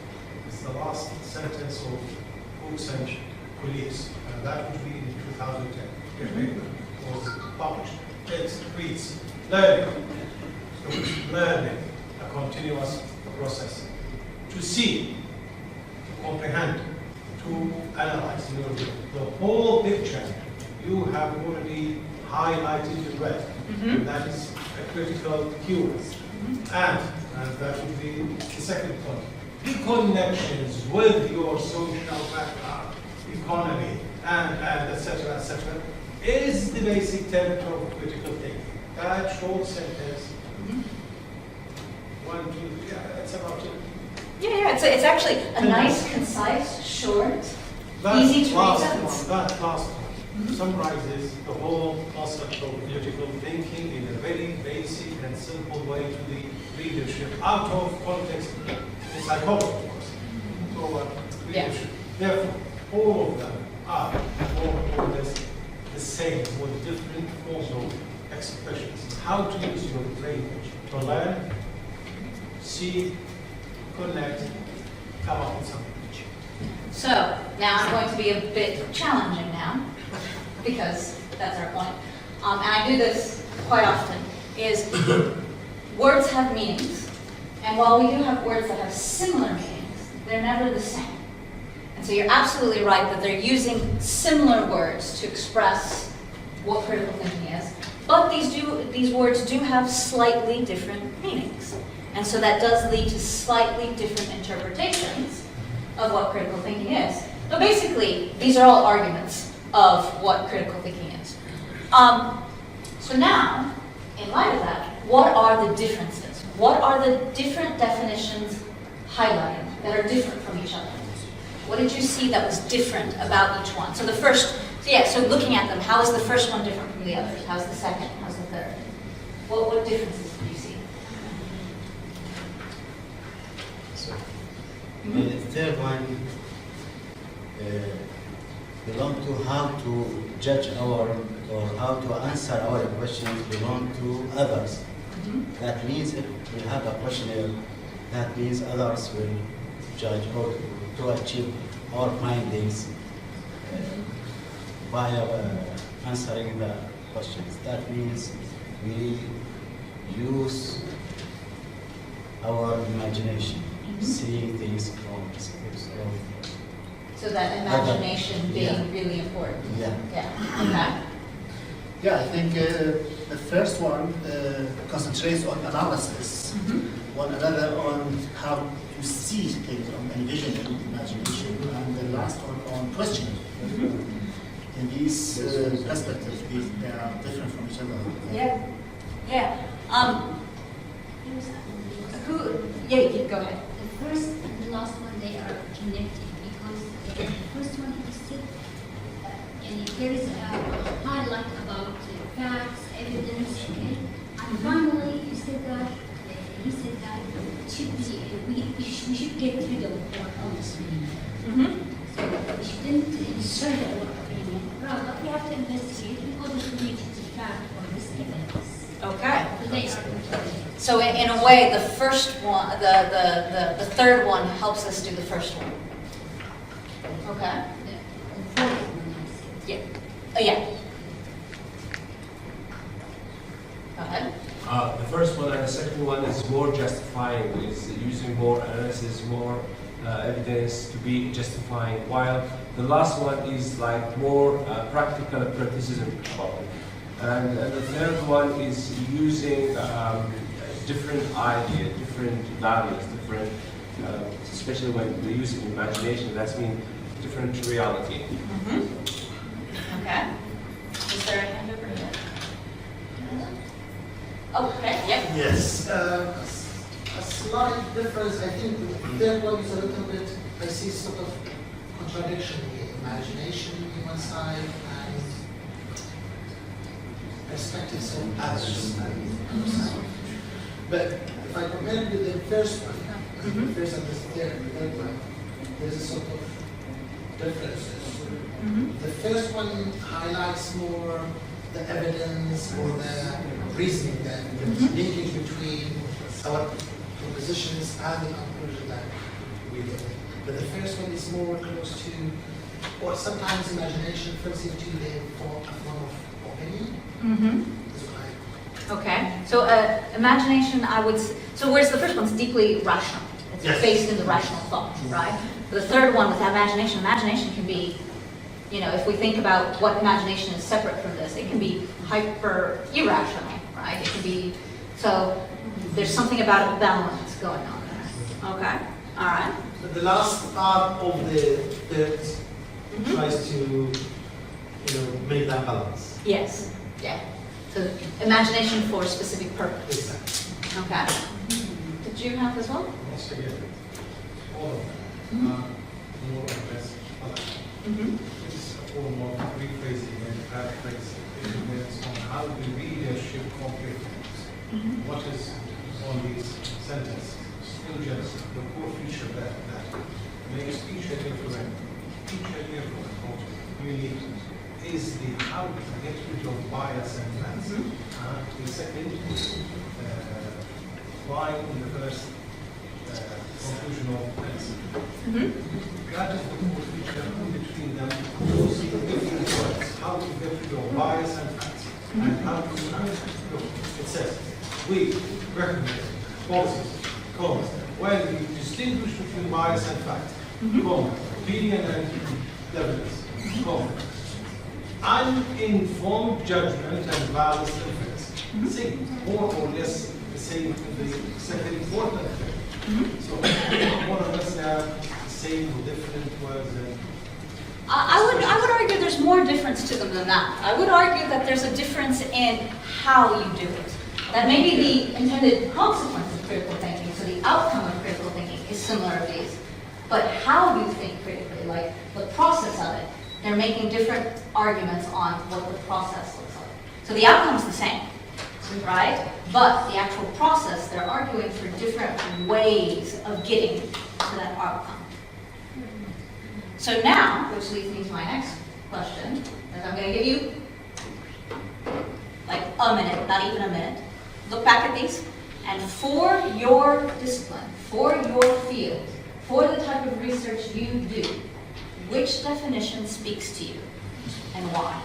is the last sentence of books and colleagues, and that would be in 2010. The paper was published. It reads, learning, a continuous process. To see, to comprehend, to analyze, the whole picture you have already highlighted in red. That is a critical keyword. And that would be the second point. The connections with your social background, economy, and etc., is the basic tenet of critical thinking. That short sentence, 1, 2, 3, it's about it. Yeah, it's actually a nice, concise, short, easy to read sentence. That last one summarizes the whole concept of critical thinking in a very basic and simple way to the leadership, out of context in psychology, of course. So leadership. Therefore, all of them are more or less the same with different forms of expressions. How to use your language, to learn, see, connect, come up with something. So now I'm going to be a bit challenging now, because that's our point. And I do this quite often, is words have meanings, and while we do have words that have similar meanings, they're never the same. And so you're absolutely right that they're using similar words to express what critical thinking is, but these words do have slightly different meanings. And so that does lead to slightly different interpretations of what critical thinking is. But basically, these are all arguments of what critical thinking is. So now, in light of that, what are the differences? What are the different definitions highlighted that are different from each other? What did you see that was different about each one? So the first, so looking at them, how is the first one different from the others? How's the second? How's the third? What differences do you see? The third one belong to how to judge our, or how to answer our questions belong to others. That means if we have a questionnaire, that means others will judge or to achieve our findings by answering the questions. That means we use our imagination, seeing things from the perspective of. So that imagination being really important. Yeah. Okay. Yeah, I think the first one concentrates on analysis, one another on how to see things, on envisioning, imagination, and the last one on questioning. In these perspectives, they are different from each other. Yeah. Go ahead. The first and the last one, they are connected because the first one is still, and there is a highlight about facts, evidence, okay? And finally, he said that it should be, we should get rid of our own opinion. So we shouldn't insert our opinion. Rather, we have to investigate because it's related to fact or this evidence. Okay. So they are. So in a way, the first one, the third one helps us do the first one. Okay. Yeah. Go ahead. The first one and the second one is more justifying, is using more analysis, more evidence to be justifying, while the last one is like more practical criticism about it. And the third one is using different ideas, different values, different, especially when we're using imagination, that's mean different reality. Okay. Is there a hand over here? Oh, okay, yeah. Yes. A slight difference, I think the third one is a little bit, I see sort of contradiction here. Imagination on one side and perspectives of others on the other side. But if I compare it with the first one, the first and the third one, there's a sort of differences. The first one highlights more the evidence or the reasoning, the linkage between our propositions and the conclusion that we did. But the first one is more close to, or sometimes imagination fills into the form of opinion. Okay, so imagination, so whereas the first one's deeply rational. It's based in the rational thought, right? The third one with imagination can be, if we think about what imagination is separate from this, it can be hyper irrational, right? It can be, so there's something about a balance going on there. Okay, all right. The last part of the third tries to, make that balance. Yes, yeah. So imagination for a specific purpose. Exactly. Okay. Did you have this one? Yes, I get it. All of them. More or less alike. It's a form of rephrasing and paraphrasing. It depends on how the reader should complete things. What is on these sentences? Still just the core feature that makes each and every what you need is the how to get rid of bias and facts. The second, line in the first conclusion of Presidency. That is the most which in between them to see different words, how to get rid of bias and facts, and how to look. It says, we recognize policies, commas, while we distinguish between bias and fact, comma, opinion and evidence, comma, uninformed judgment and valid inference. See, more or less the same in the second important thing. So more or less they are the same or different words. I would argue there's more difference to them than that. I would argue that there's a difference in how you do it. That maybe the intended consequence of critical thinking, so the outcome of critical thinking, is similar to these. But how you think critically, like the process of it, they're making different arguments on what the process looks like. So the outcome's the same, right? But the actual process, they're arguing for different ways of getting to that outcome. So now, which leads me to my next question, is I'm going to give you like a minute, not even a minute. Look back at these, and for your discipline, for your field, for the type of research you do, which definition speaks to you and why?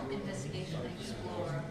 Investigation, explore,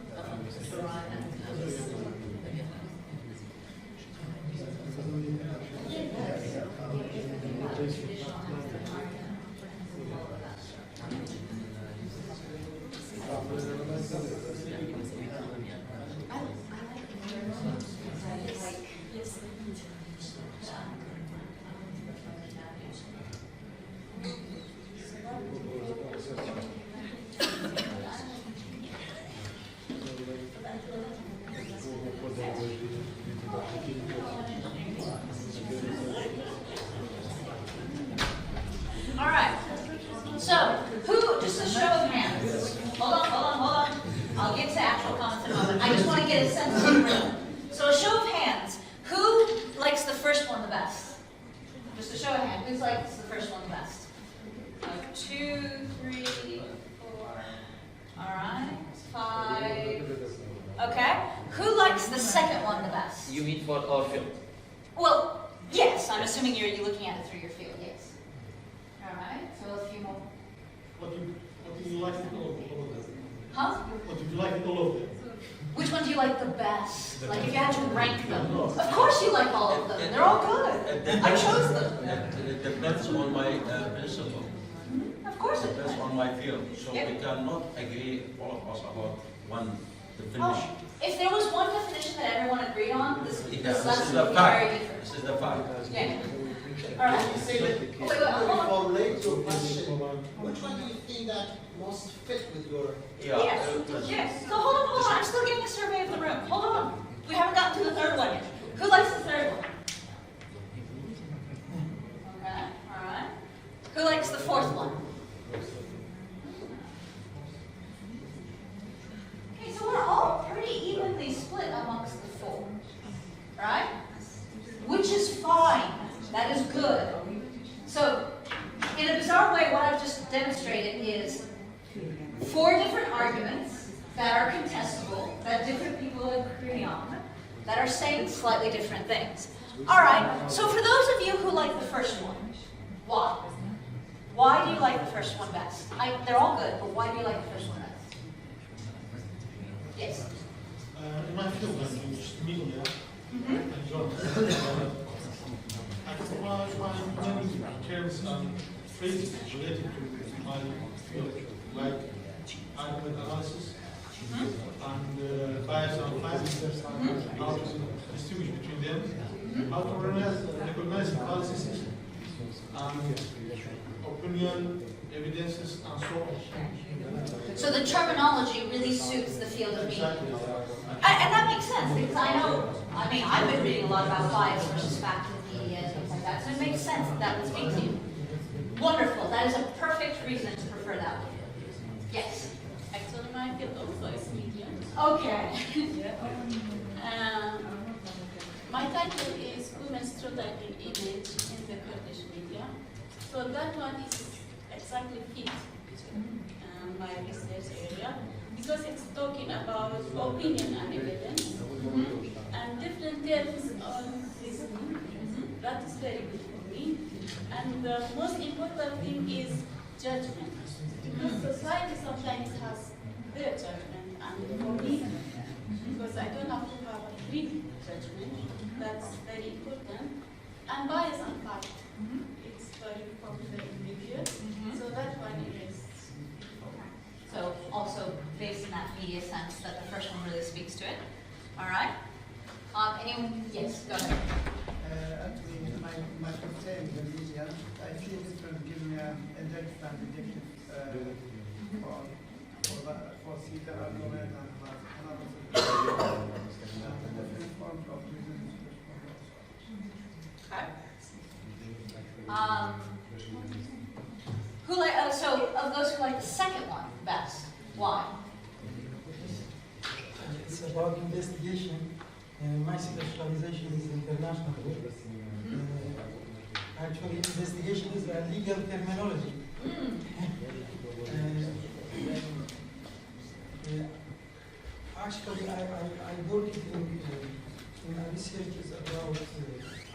All right. So, who, just a show of hands. Hold on. I'll get to actual comments in a moment. I just want to get a sense of the room. So, a show of hands. Who likes the first one the best? Just a show of hands. Who likes the first one the best? 2, 3, 4. All right. 5. Okay. Who likes the second one the best? You mean for our field? Well, yes. I'm assuming you're looking at it through your field. Yes. All right. So a few more. What do you like all of them? Huh? What do you like all of them? Which one do you like the best? Like if you had to rank them. Of course you like all of them. They're all good. I chose them. It depends on my principle. Of course it depends on my field. So we cannot agree, all of us, about one definition. Oh, if there was one definition that everyone agreed on, this lesson would be very fact. different. This is the fact. Yeah. All right. Formulate your question. Which one do you think that most fit with your? Yes. So hold on. I'm still getting a survey of the room. Hold on. We haven't gotten to the third one yet. Who likes the third one? Okay. All right. Who likes the fourth one? Okay, so we're all pretty evenly split amongst the four, right? That is good. So, in a bizarre way, what I've just demonstrated is 4 different arguments that are contestable, that different people agree on, that are saying slightly different things. All right, so for those of you who like the first one, why? Why do you like the first one best? They're all good, but why do you like the first one best? Yes? In my field, I use media and journalism. I find many terms and phrases related to my field, like argument analysis and bias analysis, how to distinguish between them, how to recognize policies and opinion, evidences, and so on. So the terminology really suits the field of media. And that makes sense, because I've been reading a lot about bias versus fact in media and things like that, so it makes sense that would speak to you. Wonderful, that is a perfect reason to prefer that one. Yes? Actually, my field also is media. Okay. My title is Women's Prototyping Image in the Kurdish Media. So that one is exactly fit my research area, because it's talking about opinion and evidence and different terms on listening. That is very good for me. And the most important thing is judgment, because society sometimes has their judgment, and for me, because I don't have to have a free judgment, that's very important. And bias and fact, it's very popular in media, so that one is. So also based in that media sense that the first one really speaks to it. All right? Anyone? Yes, go ahead. Actually, my concern in the media, I feel this will give me a direct and addictive for Sita argument and about different forms of reasons. Okay. So of those who like the second one best, why? It's about investigation. My specialization is international law. Actually, investigation is a legal terminology. Actually, I worked in a research about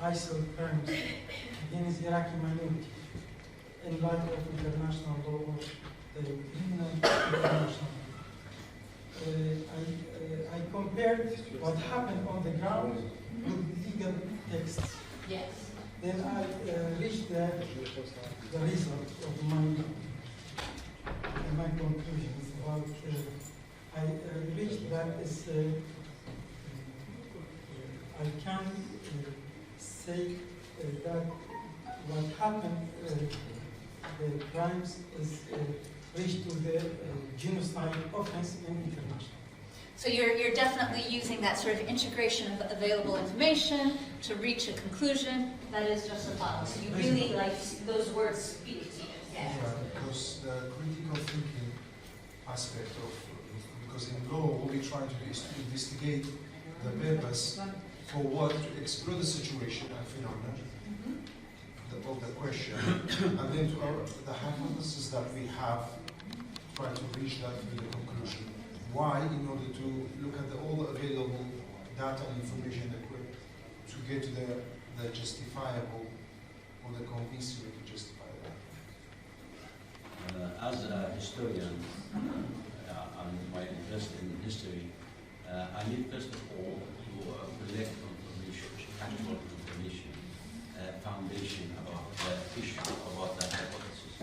ISIL crimes against Iraqi minority in light of international law or criminal international. I compared what happened on the ground with legal texts. Yes. Then I reached the result of my conclusions about. I reached that is I can say that what happened, the crimes is reached to the genocide offense in international. So you're definitely using that sort of integration of available information to reach a conclusion that is justifiable. So you really like those words speak to you. Yeah. Because the critical thinking aspect of, because in law what we're trying to do is to investigate the purpose for what, to explore the situation and phenomenon of the question, and then to the hypothesis that we have, try to reach that to the conclusion. Why? In order to look at all the available data and information that to get to the justifiable or the convincing way to justify that. As a historian, and my interest in history, I need first of all to collect information, actual information, foundation about the issue, about that hypothesis.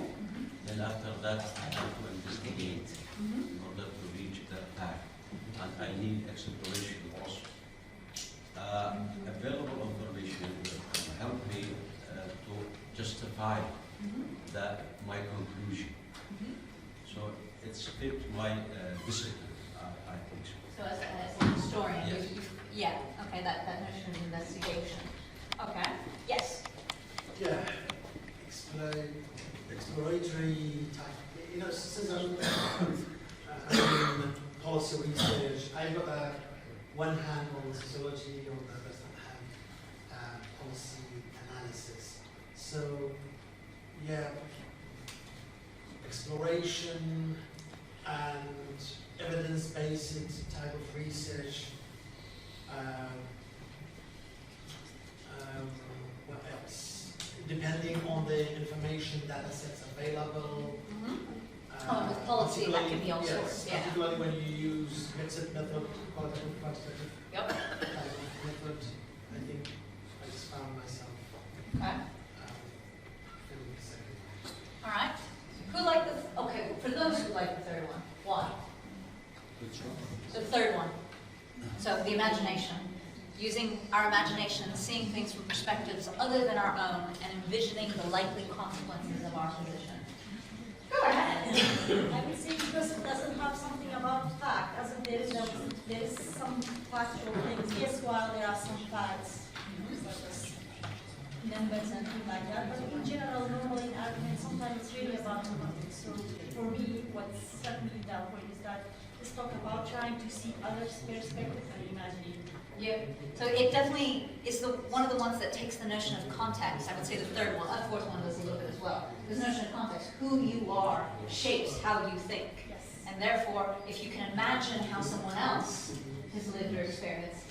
Then after that, I have to investigate in order to reach that fact. And I need exploration also. Available information will help me to justify my conclusion. So it's fit my discipline, I think so. So as a historian, yes. Okay, that notion of investigation. Okay, yes? Yeah, exploratory type. Since I'm in policy research, I've got one hand on sociology, on the other hand policy analysis. So, yeah, exploration and evidence-based type of research. What else? Depending on the information data sets available. With policy, that can be all sorts, yeah. Particularly when you use mixed method, qualitative, quantitative Yep. type of method, I think I just found myself. Okay. Feeling the second. All right. Who liked the, okay, for those who like the third one, why? The third one. So the imagination. Using our imagination and seeing things from perspectives other than our own and envisioning the likely consequences of our position. Go ahead. I would say because it doesn't have something about fact, as in there is some factual things. Yes, while there are some facts, such as numbers and things like that, but in general, normally in arguments, sometimes it's really about numbers. So for me, what's certainly that point is that let's talk about trying to see others' perspective and imagining. Yeah, so it definitely is one of the ones that takes the notion of context. I would say the third one, the fourth one does a little bit as well. This notion of context, who you are shapes how you think. Yes. And therefore, if you can imagine how someone else has lived or experienced,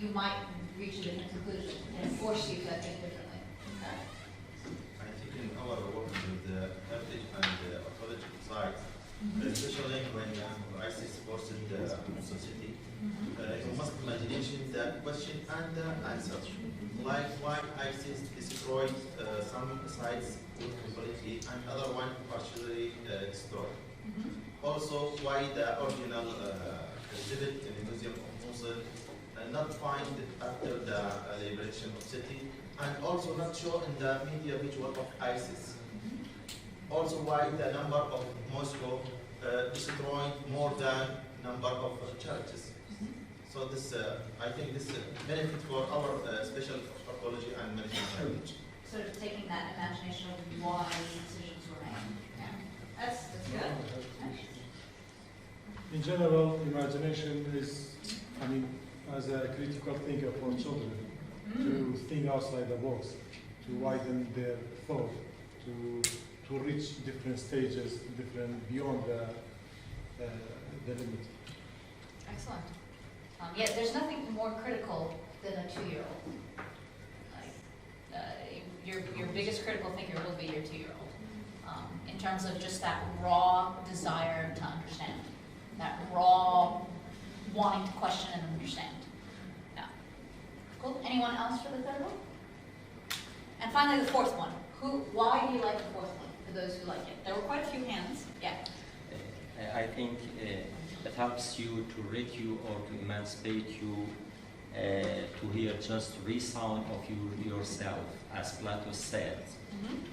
you might reach a different conclusion and force you to think differently. Okay. I think in our work with the heritage and the archaeological sites, especially when ISIS supported the society, you must imagine the question and the answer. Like why ISIS destroyed some sites completely and other one partially destroyed. Also, why the original exhibit in the Museum of Mosul not find after the liberation of city, and also not show in the media visual of ISIS. Also, why the number of Moscow destroyed more than number of churches. So this, I think this benefit for our special archaeology and management challenge. Sort of taking that imagination of why decisions were made. Yeah. That's good. In general, imagination is, I mean, as a critical thinker for children, to think outside the box, to widen their thought, to reach different stages, different beyond the limit. Excellent. Yeah, there's nothing more critical than a 2-year-old. Like, your biggest critical thinker will be your 2-year-old. In terms of just that raw desire to understand, that raw wanting to question and understand. Yeah. Cool. Anyone else for the third one? And finally, the fourth one. Why do you like the fourth one? For those who like it, there were quite a few hands. Yeah. I think it helps you to rid you or to emancipate you to hear just resound of yourself, as Plato said.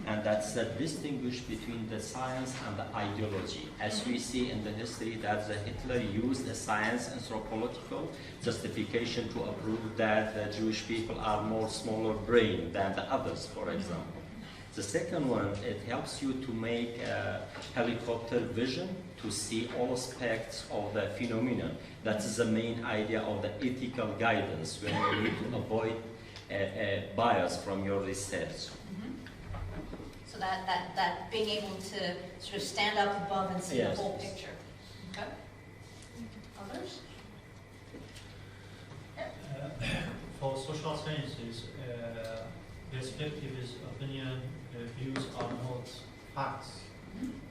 And that's the distinguish between the science and the ideology. As we see in the history that Hitler used the science anthropological justification to prove that the Jewish people are more smaller brain than the others, for example. The second one, it helps you to make a helicopter vision to see all aspects of the phenomenon. That is the main idea of the ethical guidance when you need to avoid bias from your research. So that being able to sort of stand up above and see Yes. the whole picture. Okay. Others? For social sciences, perspectives, opinion, views are not facts.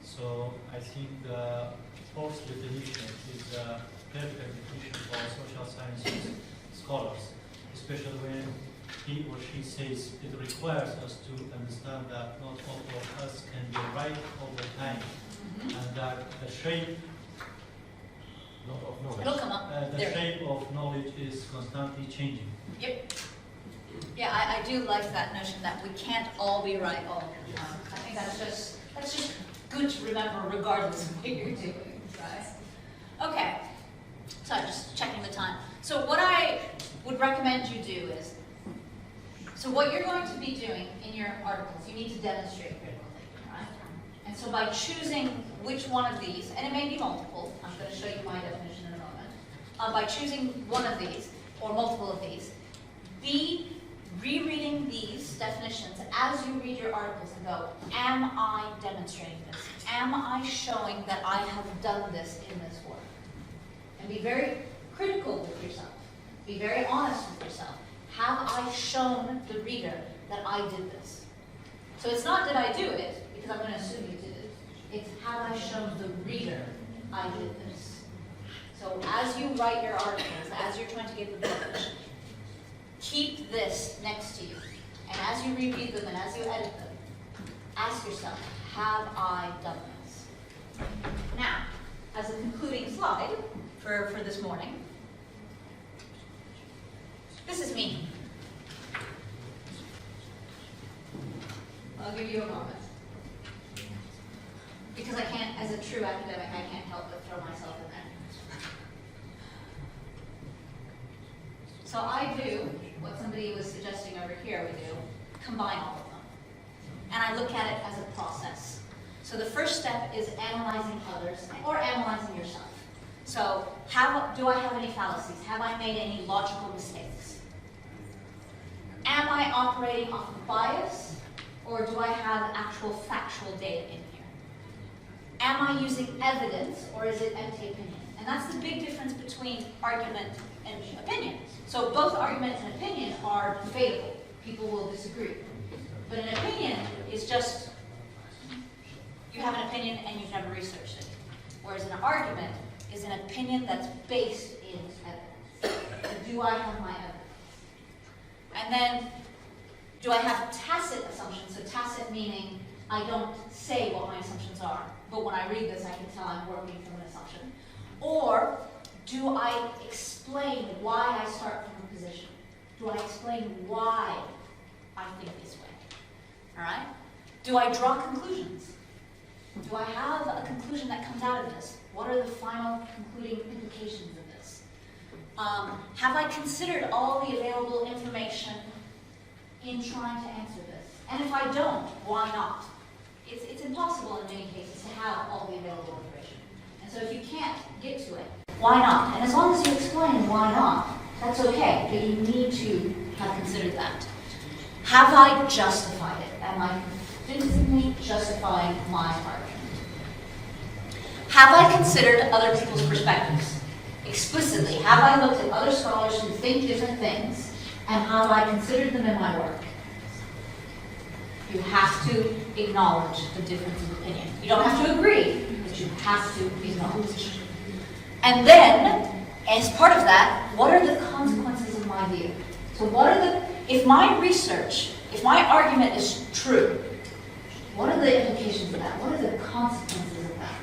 So I think the fourth definition is a perfect definition for social sciences scholars, especially when he or she says it requires us to understand that not all of us can be right all the time, and that the shape of knowledge, It'll come up. the There. shape of knowledge is constantly changing. Yep. Yeah, I do like that notion that we can't all be right all the time. I think that's just good to remember regardless of what you're doing, right? Okay, so I'm just checking the time. So what I would recommend you do is, so what you're going to be doing in your articles, you need to demonstrate critical thinking, right? And so by choosing which one of these, and it may be multiple, I'm going to show you my definition in a moment, by choosing one of these, or multiple of these, be rereading these definitions as you read your articles and go, am I demonstrating this? Am I showing that I have done this in this work? And be very critical with yourself. Be very honest with yourself. Have I shown the reader that I did this? So it's not did I do it, because I'm going to assume you did it. It's have I shown the reader I did this. So as you write your articles, as you're trying to get the definition, keep this next to you. And as you reread them and as you edit them, ask yourself, have I done this? Now, as a concluding slide for this morning, this is me. I'll give you a moment. Because I can't, as a true academic, I can't help but throw myself in there. So I do what somebody was suggesting over here we do, combine all of them. And I look at it as a process. So the first step is analyzing others or analyzing yourself. So do I have any fallacies? Have I made any logical mistakes? Am I operating off of bias, or do I have actual factual data in here? Am I using evidence, or is it empty opinion? And that's the big difference between argument and opinion. So both argument and opinion are debatable. People will disagree. But an opinion is just, you have an opinion and you've never researched it. Whereas an argument is an opinion that's based in evidence. So do I have my evidence? And then, do I have tacit assumptions? So tacit meaning I don't say what my assumptions are, but when I read this I can tell I'm working from an assumption. Or do I explain why I start from a position? Do I explain why I think this way? All right? Do I draw conclusions? Do I have a conclusion that comes out of this? What are the final concluding implications of this? Have I considered all the available information in trying to answer this? And if I don't, why not? It's impossible in many cases to have all the available information. And so if you can't get to it, why not? And as long as you explain why not, that's okay, but you need to have considered that. Have I justified it? Am I convincingly justifying my argument? Have I considered other people's perspectives? Explicitly, have I looked at other scholars who think different things, and have I considered them in my work? You have to acknowledge the difference of opinion. You don't have to agree, but you have to acknowledge. And then, as part of that, what are the consequences of my view? So if my research, if my argument is true, what are the implications of that? What are the consequences of that?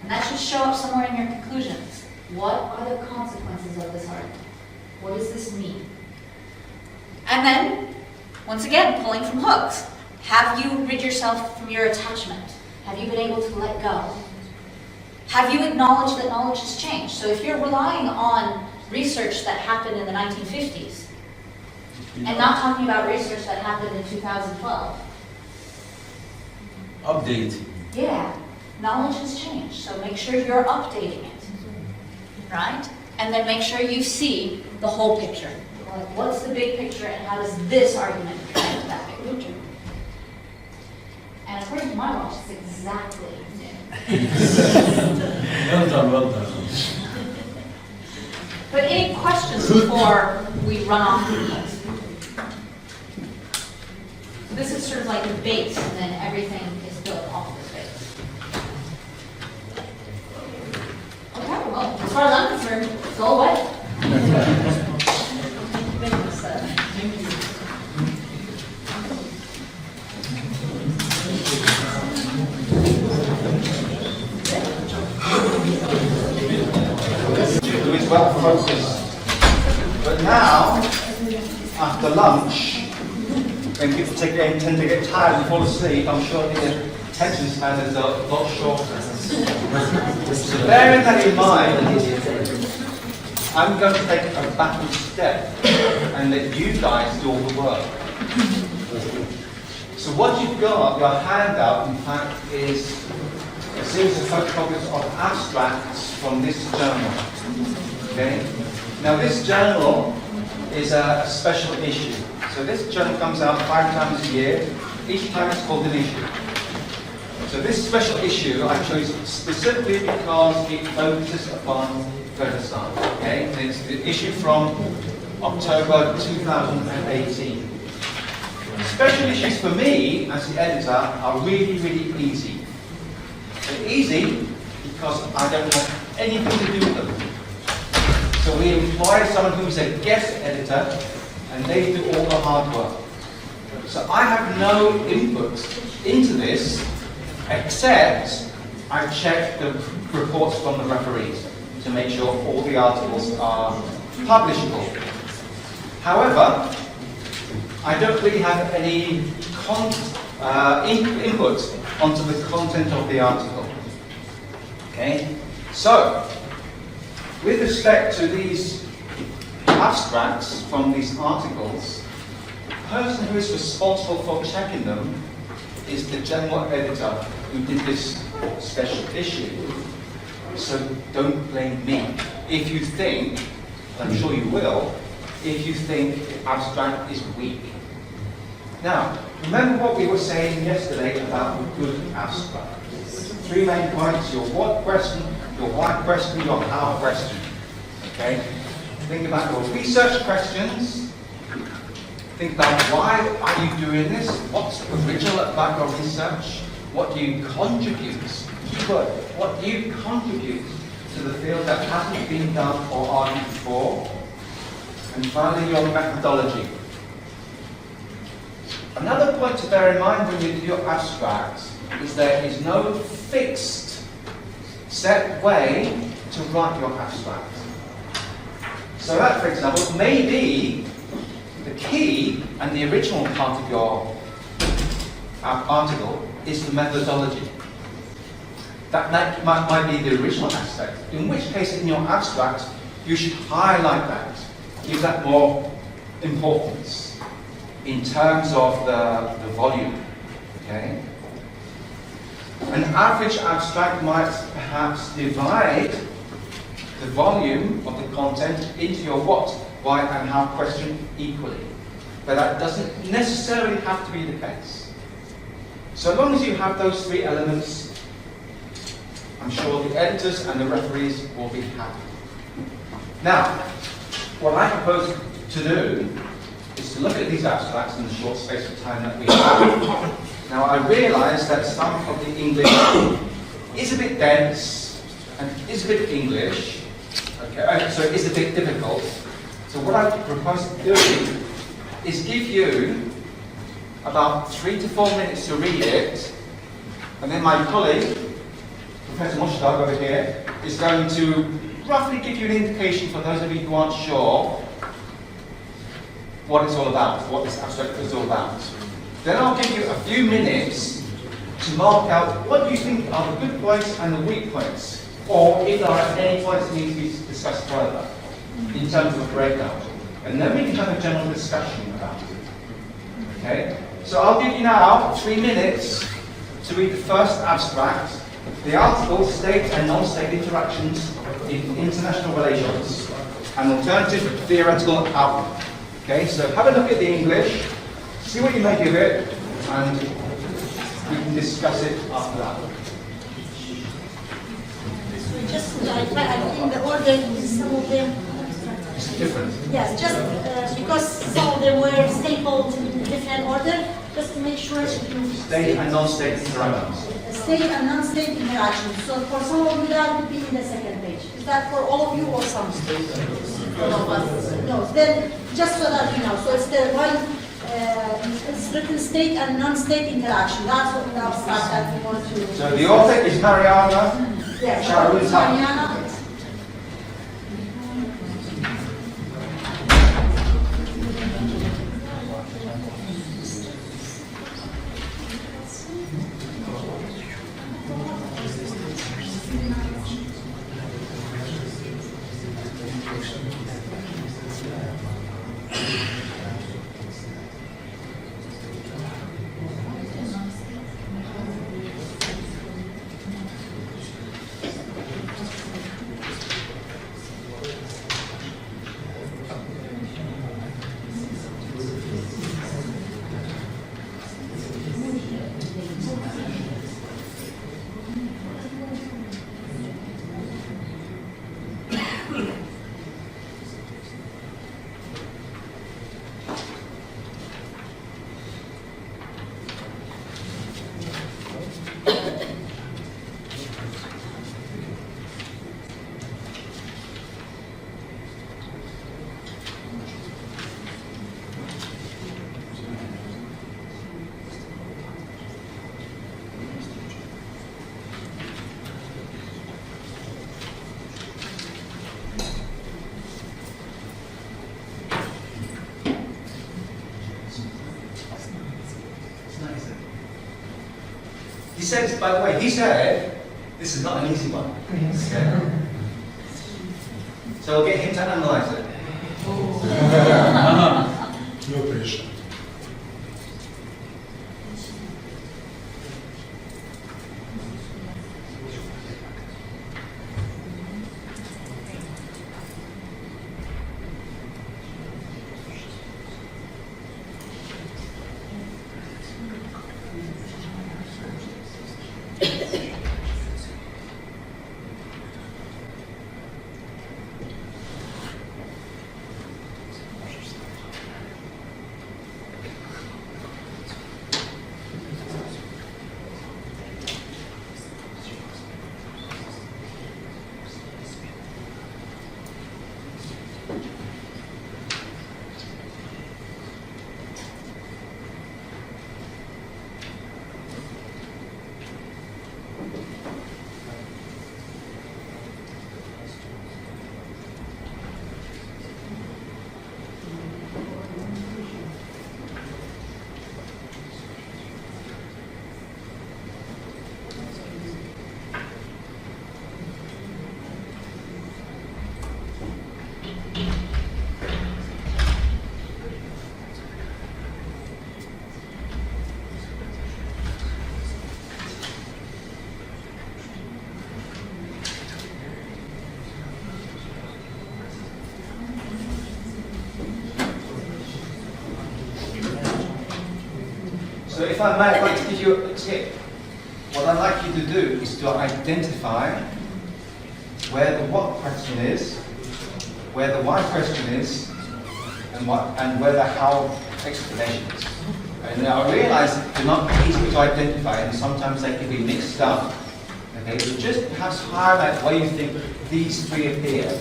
And that should show up somewhere in your conclusions. What are the consequences of this argument? What does this mean? And then, once again, pulling from hooks. Have you rid yourself from your attachment? Have you been able to let go? Have you acknowledged that knowledge has changed? So if you're relying on research that happened in the 1950s, and not talking about research that happened in 2012. Update. Yeah, knowledge has changed, so make sure you're updating it, right? And then make sure you see the whole picture. Like, what's the big picture and how does this argument connect to that big picture? And according to my watch, it's exactly Well done, well done. But any questions before we run off the notes? So this is sort of like the base, and then everything is built off of the base. Okay, well, as far as I'm concerned, it's all wet. It's well focused. But now, after lunch, when people tend to get tired and fall asleep, I'm sure the attention span is a lot shorter. So bearing that in mind, I'm going to take a backward step and let you guys do all the work. So what you've got, your handout, in fact, is a series of photocopies of abstracts from this journal. Okay? Now this journal is a special issue. So this journal comes out 5 times a year. Each time it's called an issue. So this special issue I chose specifically because it focuses upon Kurdistan. Okay, and it's the issue from October 2018. Special issues for me as the editor are really, really easy. They're easy because I don't have anything to do with them. So we employ someone who's a guest editor, and they do all the hard work. So I have no input into this, except I check the reports from the referees to make sure all the articles are publishable. However, I don't really have any input onto the content of the article. Okay? So, with respect to these abstracts from these articles, the person who is responsible for checking them is the general editor who did this special issue. So don't blame me. If you think, I'm sure you will, if you think the abstract is weak. Now, remember what we were saying yesterday about a good abstract. 3 main points: your what question, your why question, your how question. Okay? Think about your research questions. Think about why are you doing this? What's original about your research? What do you contribute? Keyword. What do you contribute to the field that hasn't been done or argued before? And finally, your methodology. Another point to bear in mind when you do your abstract is there is no fixed, set way to write your abstract. So that, for example, may be the key and the original part of your article is the methodology. That might be the original aspect, in which case in your abstract you should highlight that, give that more importance in terms of the volume. Okay? An average abstract might perhaps divide the volume of the content into your what, why and how question equally. But that doesn't necessarily have to be the case. So long as you have those 3 elements, I'm sure the editors and the referees will be happy. Now, what I propose to do is to look at these abstracts in the short space of time that we have. Now, I realise that some of the English is a bit dense and is a bit English, okay, so it is a bit difficult. So what I propose to do is give you about 3 to 4 minutes to read it, and then my colleague, Professor Mushtaq over here, is going to roughly give you an indication for those of you who aren't sure what it's all about, what this abstract is all about. Then I'll give you a few minutes to mark out what you think are the good points and the weak points, or if there are any points that need to be discussed further in terms of a breakdown. And then we can have a general discussion about it. Okay? So I'll give you now 3 minutes to read the first abstract, the article, State and Non-State Interactions in International Relations, an alternative theoretical outlook. Okay, so have a look at the English, see what you make of it, and we can discuss it after that. Just, I think the order, some of them... It's different. Yes, just because some of them were stapled in different order, just to make sure that you... State and non-state interactions. State and non-state interactions. So for some of you that would be in the second page. Is that for all of you or some? All of us? No, then just so that you know. So it's the one, it's written state and non-state interaction. That's what the abstract that we want to... So the author is Mariana. Yes, Sharon Mariana. said, by the way, he said, this is not an easy one. Okay. So we'll get him to analyze it. No pressure. So if I may, I'd like to give you a tip. What I'd like you to do is to identify where the what question is, where the why question is, and where the how explanation is. And I realize they're not easy to identify, and sometimes they can be mixed up. Okay, so just perhaps highlight where you think these three appear.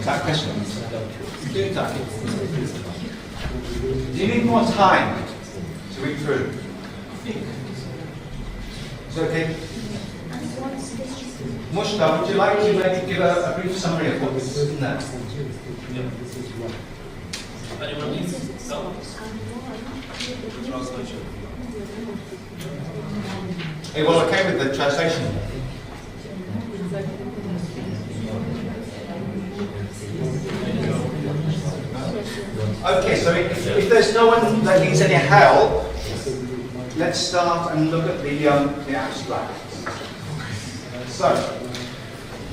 That question. Do you need more time to read through? Is it okay? Mushta, would you like to maybe give a brief summary of what was in that? Anyone needs help? Translation. Are you all okay with the translation? Okay, so if there's no one that needs any help, let's start and look at the abstract. So,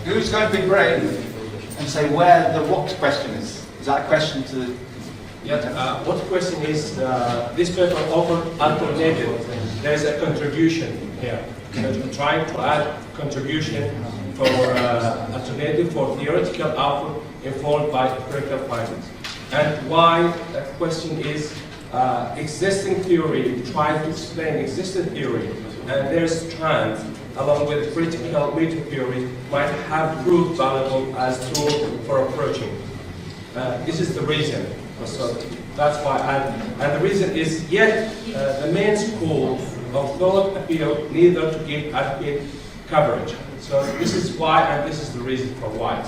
who's going to be brave and say where the what question is? Is that a question to the... Yeah, what question is, this paper offered alternative. There's a contribution here. So trying to add contribution for alternative for theoretical output informed by empirical findings. And why the question is existing theory, trying to explain existing theory, and their strands along with critical meta theory might have proved valuable as tool for approaching. This is the reason. So that's why, and the reason is yet the main school of thought appeal neither to give adequate coverage. So this is why, and this is the reason for why.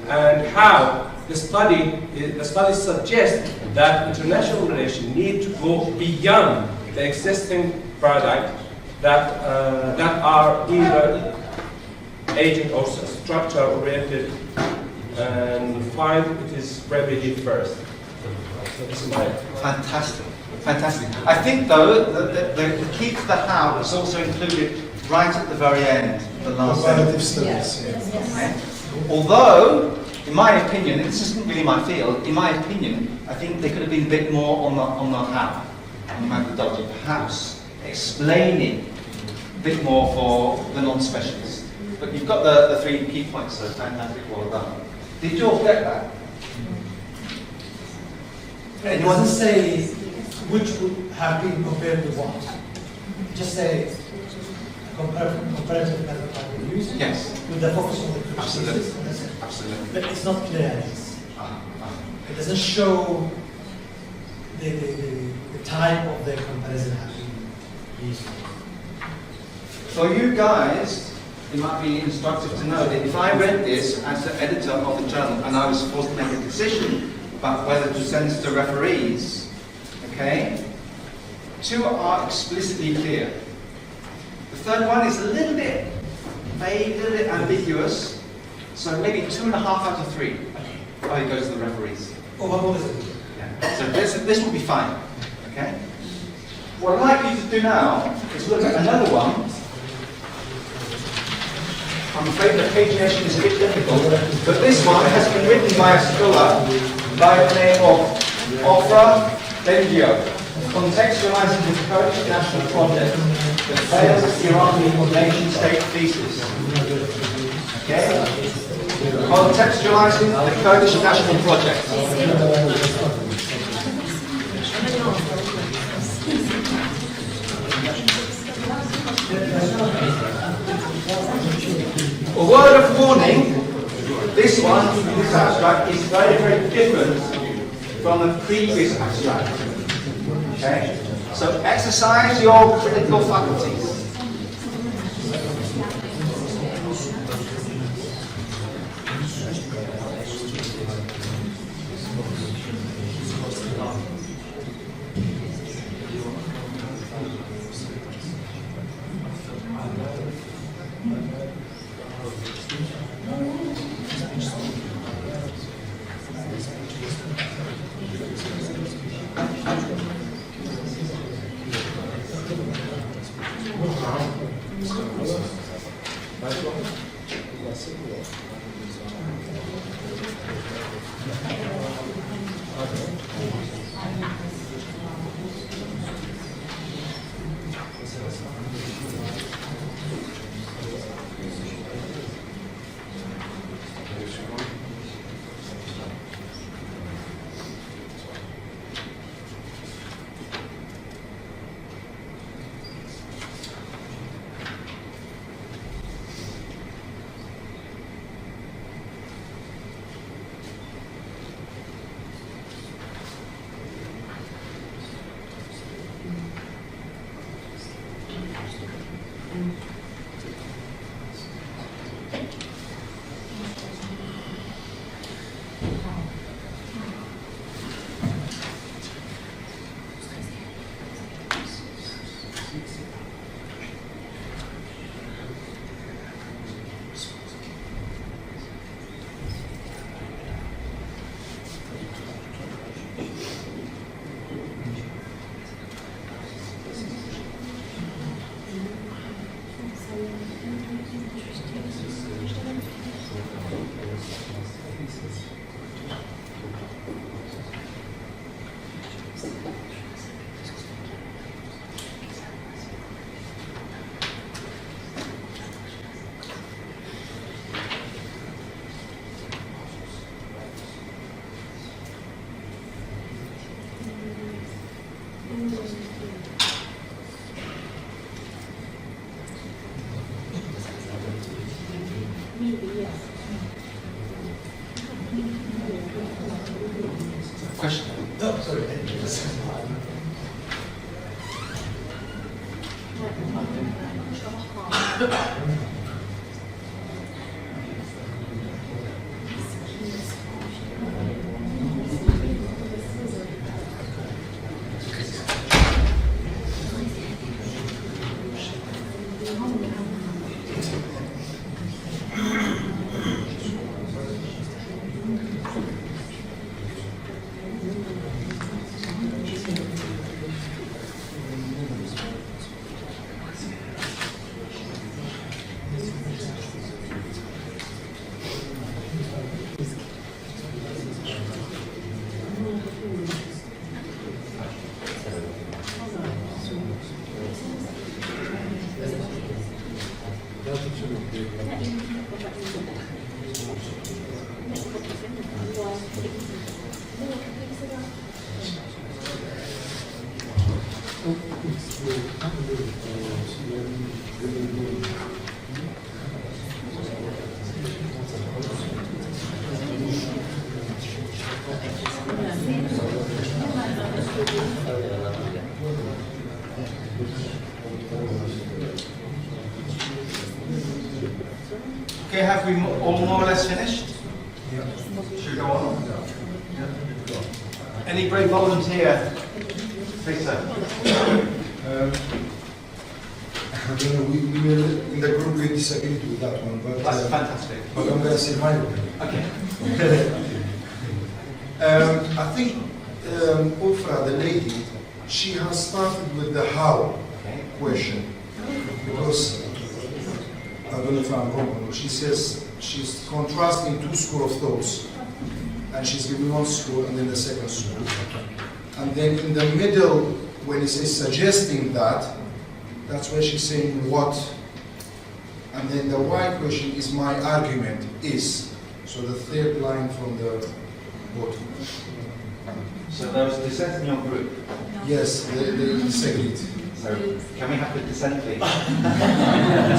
And how the study suggests that international relations need to go beyond the existing paradigm that are either agent or structure oriented, and find it is remedy first. So this is my Fantastic, fantastic. I think though that the key to the how is also included right at the very end, the last sentence. Okay? Although, in my opinion, and this isn't really my field, in my opinion, I think there could have been a bit more on the how, on the methodology, perhaps explaining a bit more for the non-specialists. But you've got the three key points, so fantastic, well done. Did you all get that? It doesn't say which would have been compared to what. Just say comparative method that we use. Yes. With the focus on the criticism. Absolutely. That's it. Absolutely. But it's not clear. It doesn't show the type of the comparison having used. For you guys, it might be instructive to know that if I read this as the editor of the journal and I was supposed to make a decision about whether to send this to referees, okay, 2 are explicitly clear. The third one is a little bit vague, a little bit ambiguous, so maybe 2.5 out of 3. Oh, it goes to the referees. Yeah. So this will be fine, okay? What I'd like you to do now is look at another one. I'm afraid the pagination is a bit difficult, but this one has been written by a scholar by the name of Ofra Bendio, contextualizing the Kurdish national project, the failed Iraqi nation-state thesis. Okay? Contextualizing the Kurdish national project. A word of warning, this one, this abstract, is very, very different from the previous abstract. Okay? So exercise your critical faculties. Question? No, sorry. Okay, have we all more or less finished? Should we go on? Any brave volunteer? Please, sir. I don't know, we will, in the group we disagreed with that one, but that's fantastic. But I'm going to say my opinion. Okay. I think Ufra, the lady, she has started with the how question, because I don't know if I'm wrong. She says she's contrasting two schools of thoughts, and she's giving one school and then the second school, and then in the middle, when it says suggesting that, that's where she's saying what, and then the why question is my argument is. So the third line from the bottom. So there was dissent in your group? Yes, they disagreed. So can we have the dissent, please?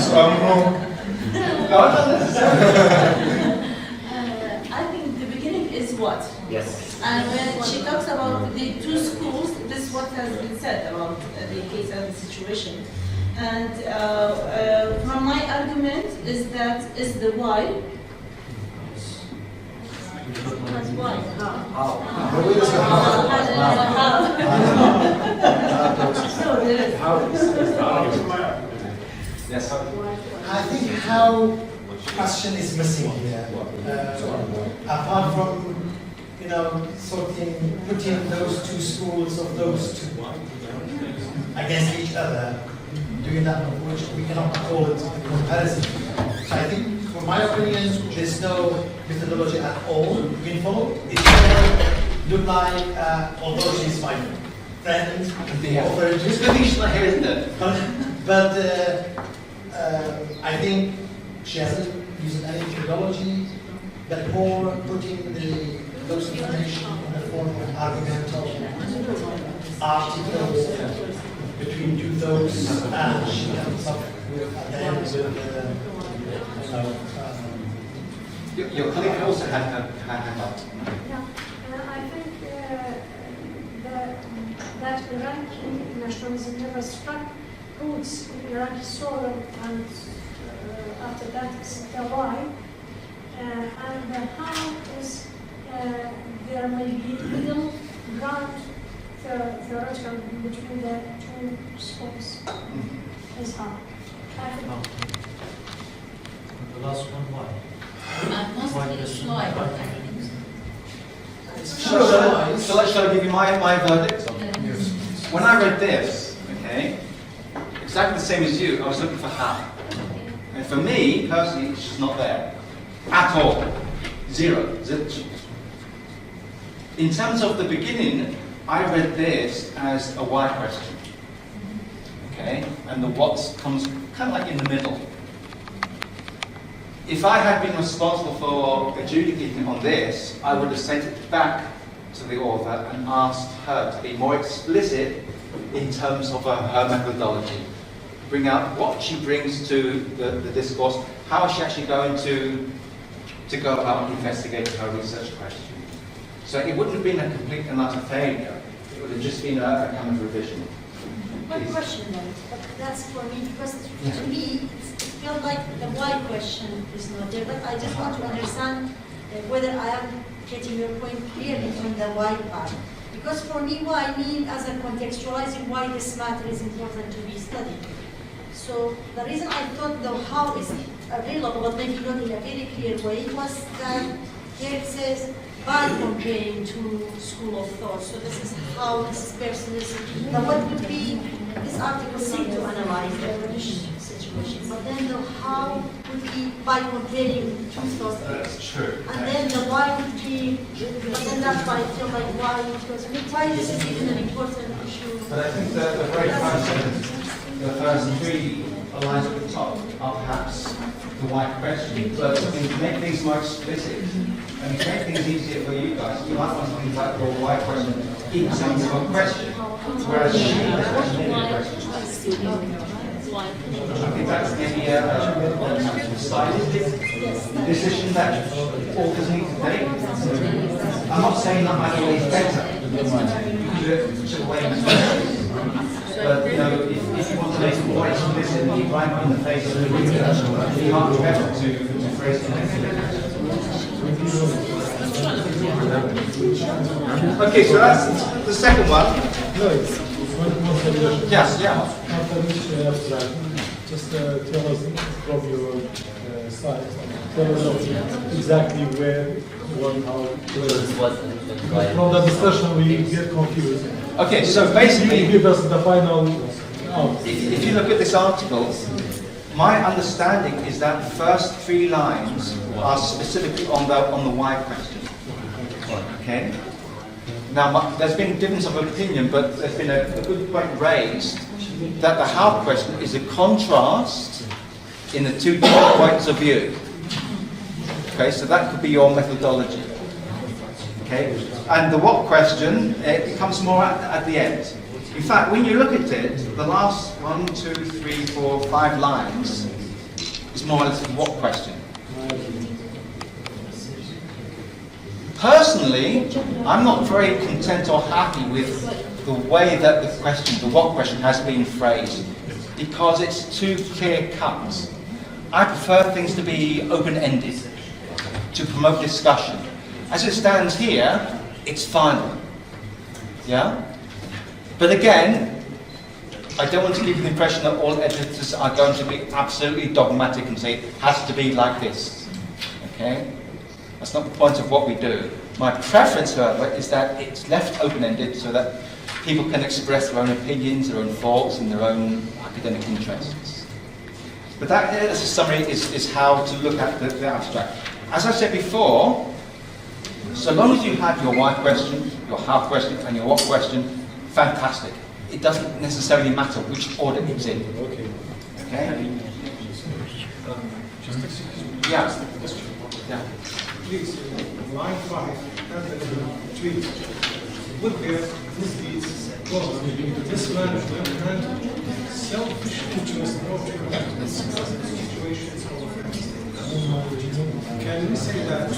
So I'm wrong. I think the beginning is what? Yes. And when she talks about the two schools, this is what has been said about the case and the situation. And from my argument is that is the why. That's why. How? But where is the how? Yes. I think how question is missing here. Apart from, you know, putting those two schools of those two against each other, doing that, which we cannot call it a comparison. So I think, from my opinion, there's no methodology at all involved. It's all look like, although she's my friend, It's good she's not here, isn't it? but I think she hasn't used any methodology, but more putting those information in the form of argumental articles between two those, and she comes up with at the end with Your colleague also had a hand up. Yeah, I think that Iraqi nationalism never struck roots in Iraqi soil, and after that is the why. And the how is there may be middle ground theoretical between the two schools. Is how. I think. The last one, why? Shall I give you my verdict? Yes. When I read this, okay, exactly the same as you, I was looking for how. And for me, personally, it's just not there. At all. Zero. In terms of the beginning, I read this as a why question. Okay? And the what comes kind of like in the middle. If I had been responsible for adjudicating on this, I would have sent it back to the author and asked her to be more explicit in terms of her methodology. Bring out what she brings to the discourse, how is she actually going to go about investigating her research question. So it wouldn't have been a complete and utter failure, it would have just been a kind of revision. One question then, but that's for me, because to me, it feels like the why question is not there, but I just want to understand whether I am getting your point clearly on the why part. Because for me, why mean as a contextualizing why this matter is important to be studied. So the reason I thought the how is available, but maybe not in a very clear way, was that here it says, by comparing two school of thought. So this is how this person is. Now what would be, this article seek to analyze the British situation, but then the how would be by comparing two thoughts. That's true. And then the why would be, but then that's why I feel like why, because why this is even an important issue. But I think the very first sentence, the first three lines at the top are perhaps the why question, but to make things more explicit and to make things easier for you guys, you might want to think about your why question in terms of a question, whereas she has many questions. I think that's maybe a stylistic decision that authors need to take. I'm not saying that might always better. You do it to way but you know, if you want to make it more explicit, you right in the face of the reader, you can't be better to Okay, so that's the second one. No, it's one suggestion. Yes, yeah. After each abstract, just tell us from your side, tell us exactly where, what, how, where. From the discussion we get confused. Okay, so basically, you give us the final. If you look at this article, my understanding is that the first 3 lines are specifically on the why question. Okay. Now, there's been difference of opinion, but there's been a good point raised that the how question is a contrast in the 2 different points of view. Okay, so that could be your methodology. Okay, and the what question, it comes more at the end. In fact, when you look at it, the last 1, 2, 3, 4, 5 lines is more or less a what question. Personally, I'm not very content or happy with the way that the question, the what question, has been phrased, because it's too clear-cut. I prefer things to be open-ended, to promote discussion. As it stands here, it's final. Yeah? But again, I don't want to give the impression that all editors are going to be absolutely dogmatic and say it has to be like this. Okay? That's not the point of what we do. My preference, however, is that it's left open-ended so that people can express their own opinions, their own thoughts, and their own academic interests. But that, as a summary, is how to look at the abstract. As I said before, so long as you have your why question, your how question, and your what question, fantastic. It doesn't necessarily matter which order it's in. Okay? Yeah. Yeah. Please, line 5, tweet. Would there misdeeds to mismanagement and selfish interest project situations of offense? Can we say that?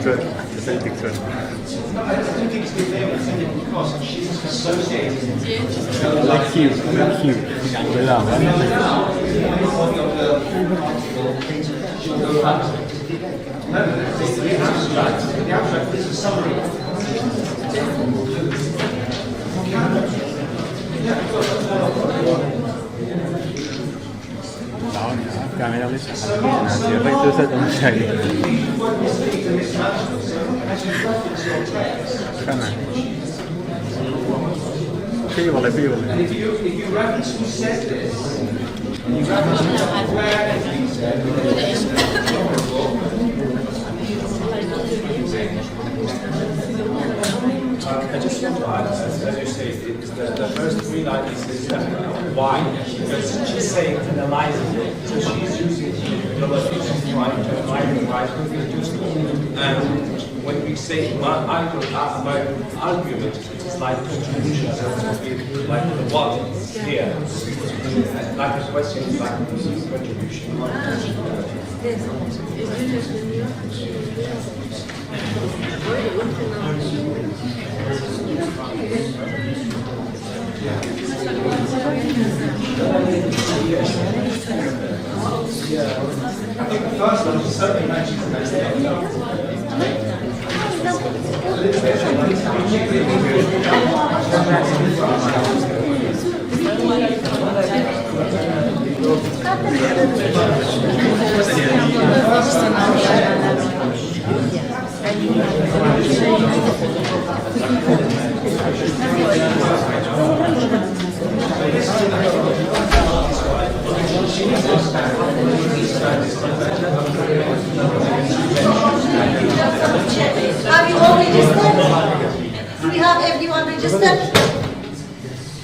Good. I think so. I think it's because she's associated. Like you. The abstract is a summary. Camera list. And if you reference who said this, and you reference where he said I just want to add, as you say, is the first 3 lines is why, because she's saying analyzing it, so she's using methodology to try to analyze why and when we say my argument, it's like contribution, like the what here, like the question is like contribution. I think the first one is certainly mentioned in Have you all registered? Do we have everyone registered?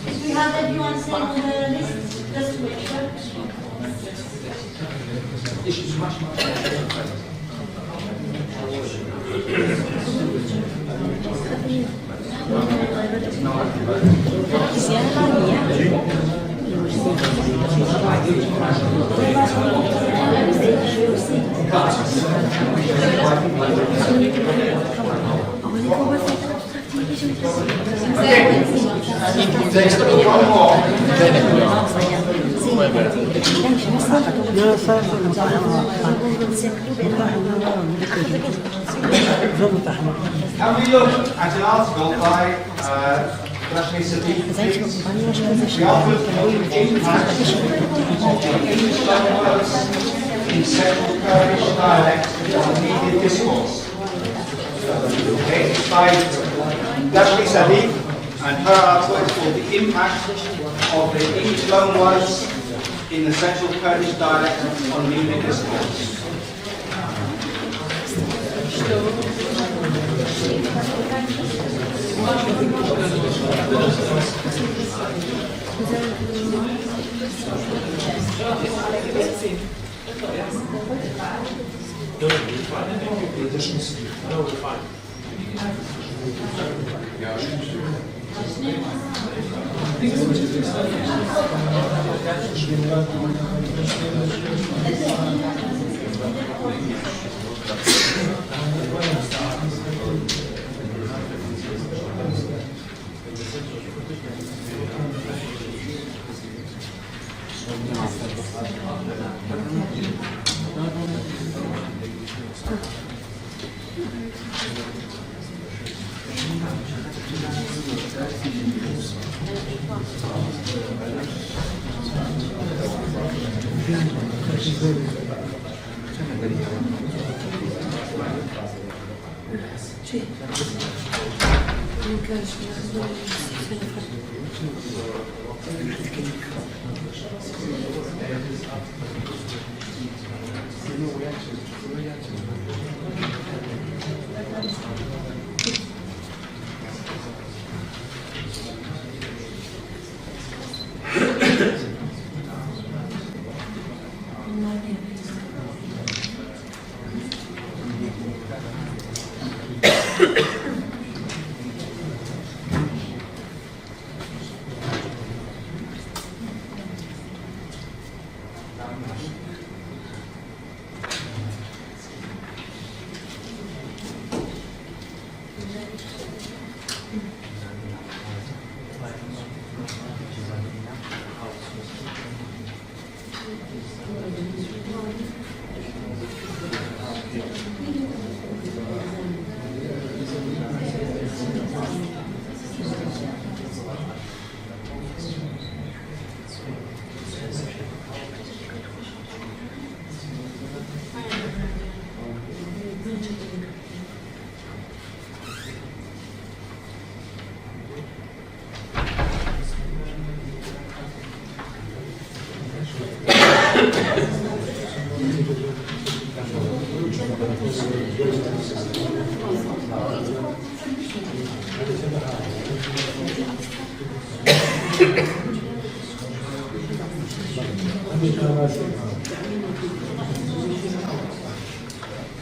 Do we have everyone saying on the list? Just to make sure. One more. Can we look at an article by Rashmi Sadiq? The article on the impact of the English language in several Kurdish dialects on media discourse. Okay, it's by Rashmi Sadiq, and her article is called The Impact of the English loan words in the Central Kurdish dialect on media discourse.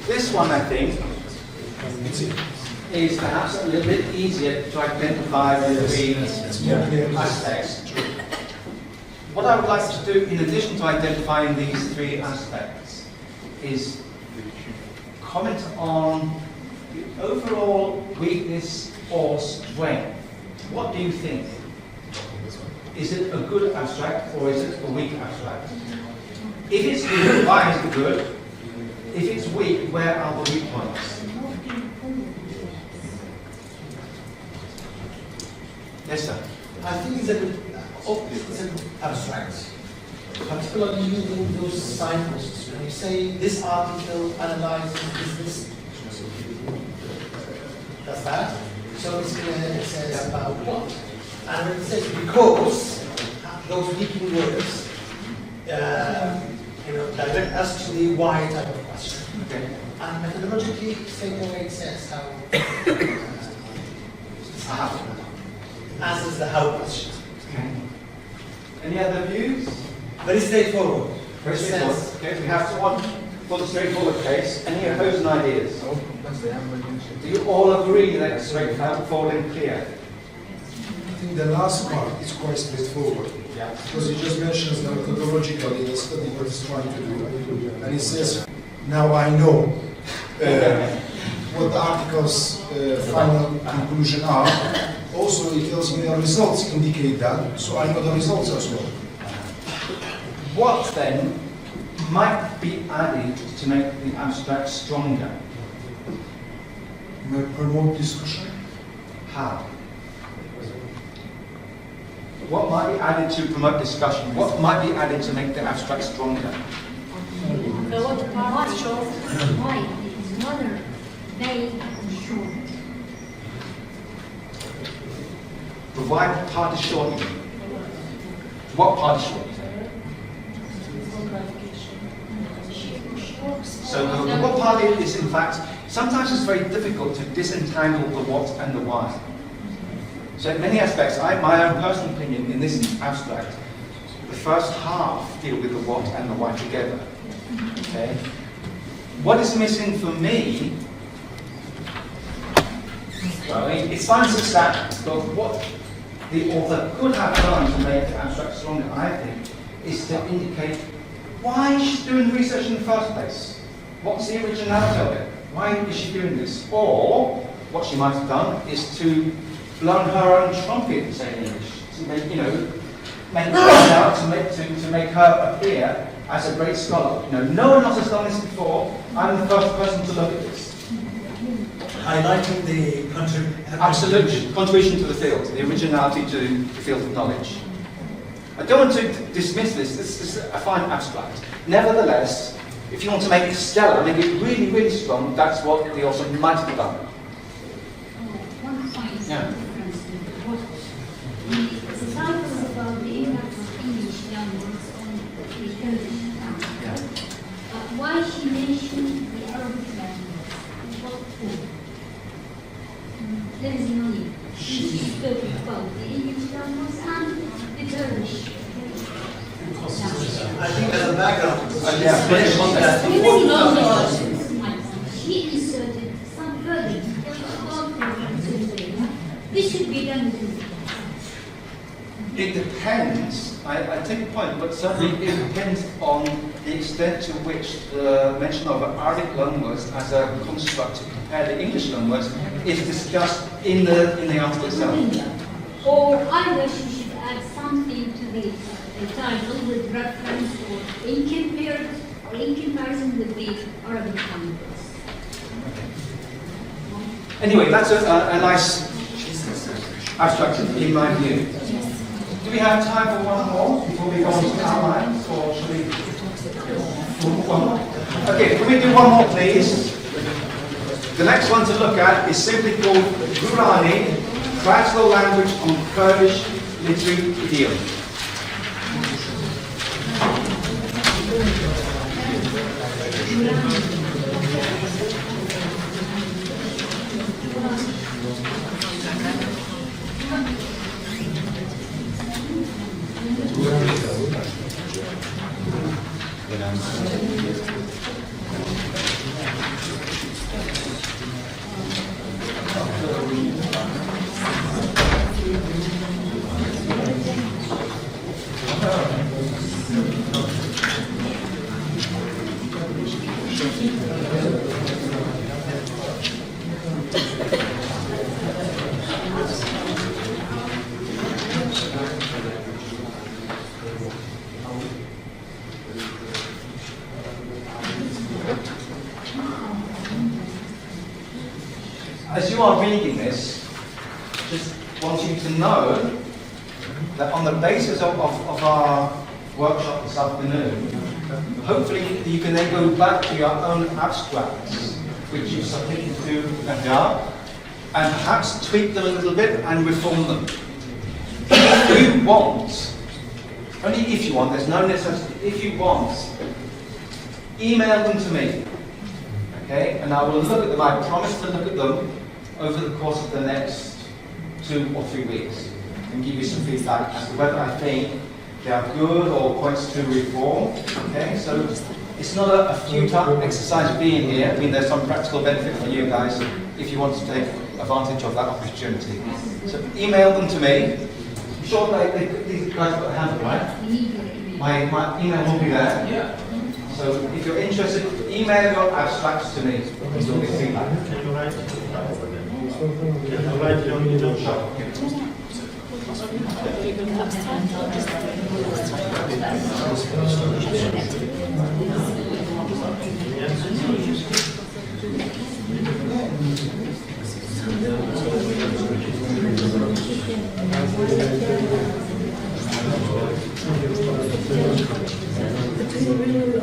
This one, I think, is perhaps a little bit easier to identify the three aspects. What I would like to do, in addition to identifying these three aspects, is comment on the overall weakness or strength. What do you think? Is it a good abstract or is it a weak abstract? If it's good, why is it good? If it's weak, where are the weak points? Yes, sir. I think it's a good abstract, particularly using those signposts. When you say this article analyzes this, that's that. So it says about what, and when it says because those weakening words, direct us to the why type of question. Okay. And methodologically, same way it says how. Answers the how question. Okay. Any other views? Very straightforward. Very straightforward. Okay, we have one for the straightforward case. Any opposing ideas? Do you all agree that it's straightforward and clear? I think the last part is quite straightforward. Yeah. Because it just mentions that methodologically the study what it's trying to do. And it says now I know what the article's final conclusion are. Also, it tells me the results indicate that, so I know the results as well. What then might be added to make the abstract stronger? May promote discussion. How? What might be added to promote discussion? What might be added to make the abstract stronger? Why? It is rather vague and short. Provide part is short. What part is short? So the what part is in fact, sometimes it's very difficult to disentangle the what and the why. So in many aspects, my own personal opinion in this abstract, the first half deal with the what and the why together. Okay? What is missing for me, well, it sounds sad, but what the author could have done to make the abstract stronger, I think, is to indicate why she's doing research in the first place. What's the originality of it? Why is she doing this? Or, what she might have done is to blow her own trumpet, say in English, to make, make her out, to make her appear as a great scholar. No one else has done this before. I'm the first person to look at this. Highlighting the absolute contribution to the field, the originality to the field of knowledge. I don't want to dismiss this. This is a fine abstract. Nevertheless, if you want to make it stellar, make it really, really strong, that's what the author might have done. One point Yeah. difference with what the title is about the impact of English language on the Kurdish. Why she mentioned the Arabic language? What for? There is no need. She spoke about the English language and the Kurdish. I think as a background, she inserted some further. This should be done with It depends, I take the point, but certainly it depends on the extent to which the mention of Arabic loanwords as a construct to compare the English loanwords is discussed in the article itself. or either she should add something to the title with reference or in comparison with the Arabic language. Anyway, that's a nice abstract in my view. Do we have time for one more before we go on to outlines, or should we? One more? Okay, can we do one more, please? The next one to look at is simply called Gurani, Classical Language on Kurdish Literary Idiom. As you are reading this, just want you to know that on the basis of our workshop this afternoon, hopefully you can then go back to your own abstracts, which you submitted to Mehiyar, and perhaps tweak them a little bit and reform them. If you want, only if you want, there's no necessity, if you want, email them to me, okay? And I will look at them, I promise to look at them over the course of the next 2 or 3 weeks and give you some feedback as to whether I think they are good or points to reform, okay? So it's not a futile exercise being here. I mean, there's some practical benefit for you guys if you want to take advantage of that opportunity. So email them to me. I'm sure these guys got a handle, right? My email will be there. Yeah. So if you're interested, email your abstracts to me. You'll get feedback. Between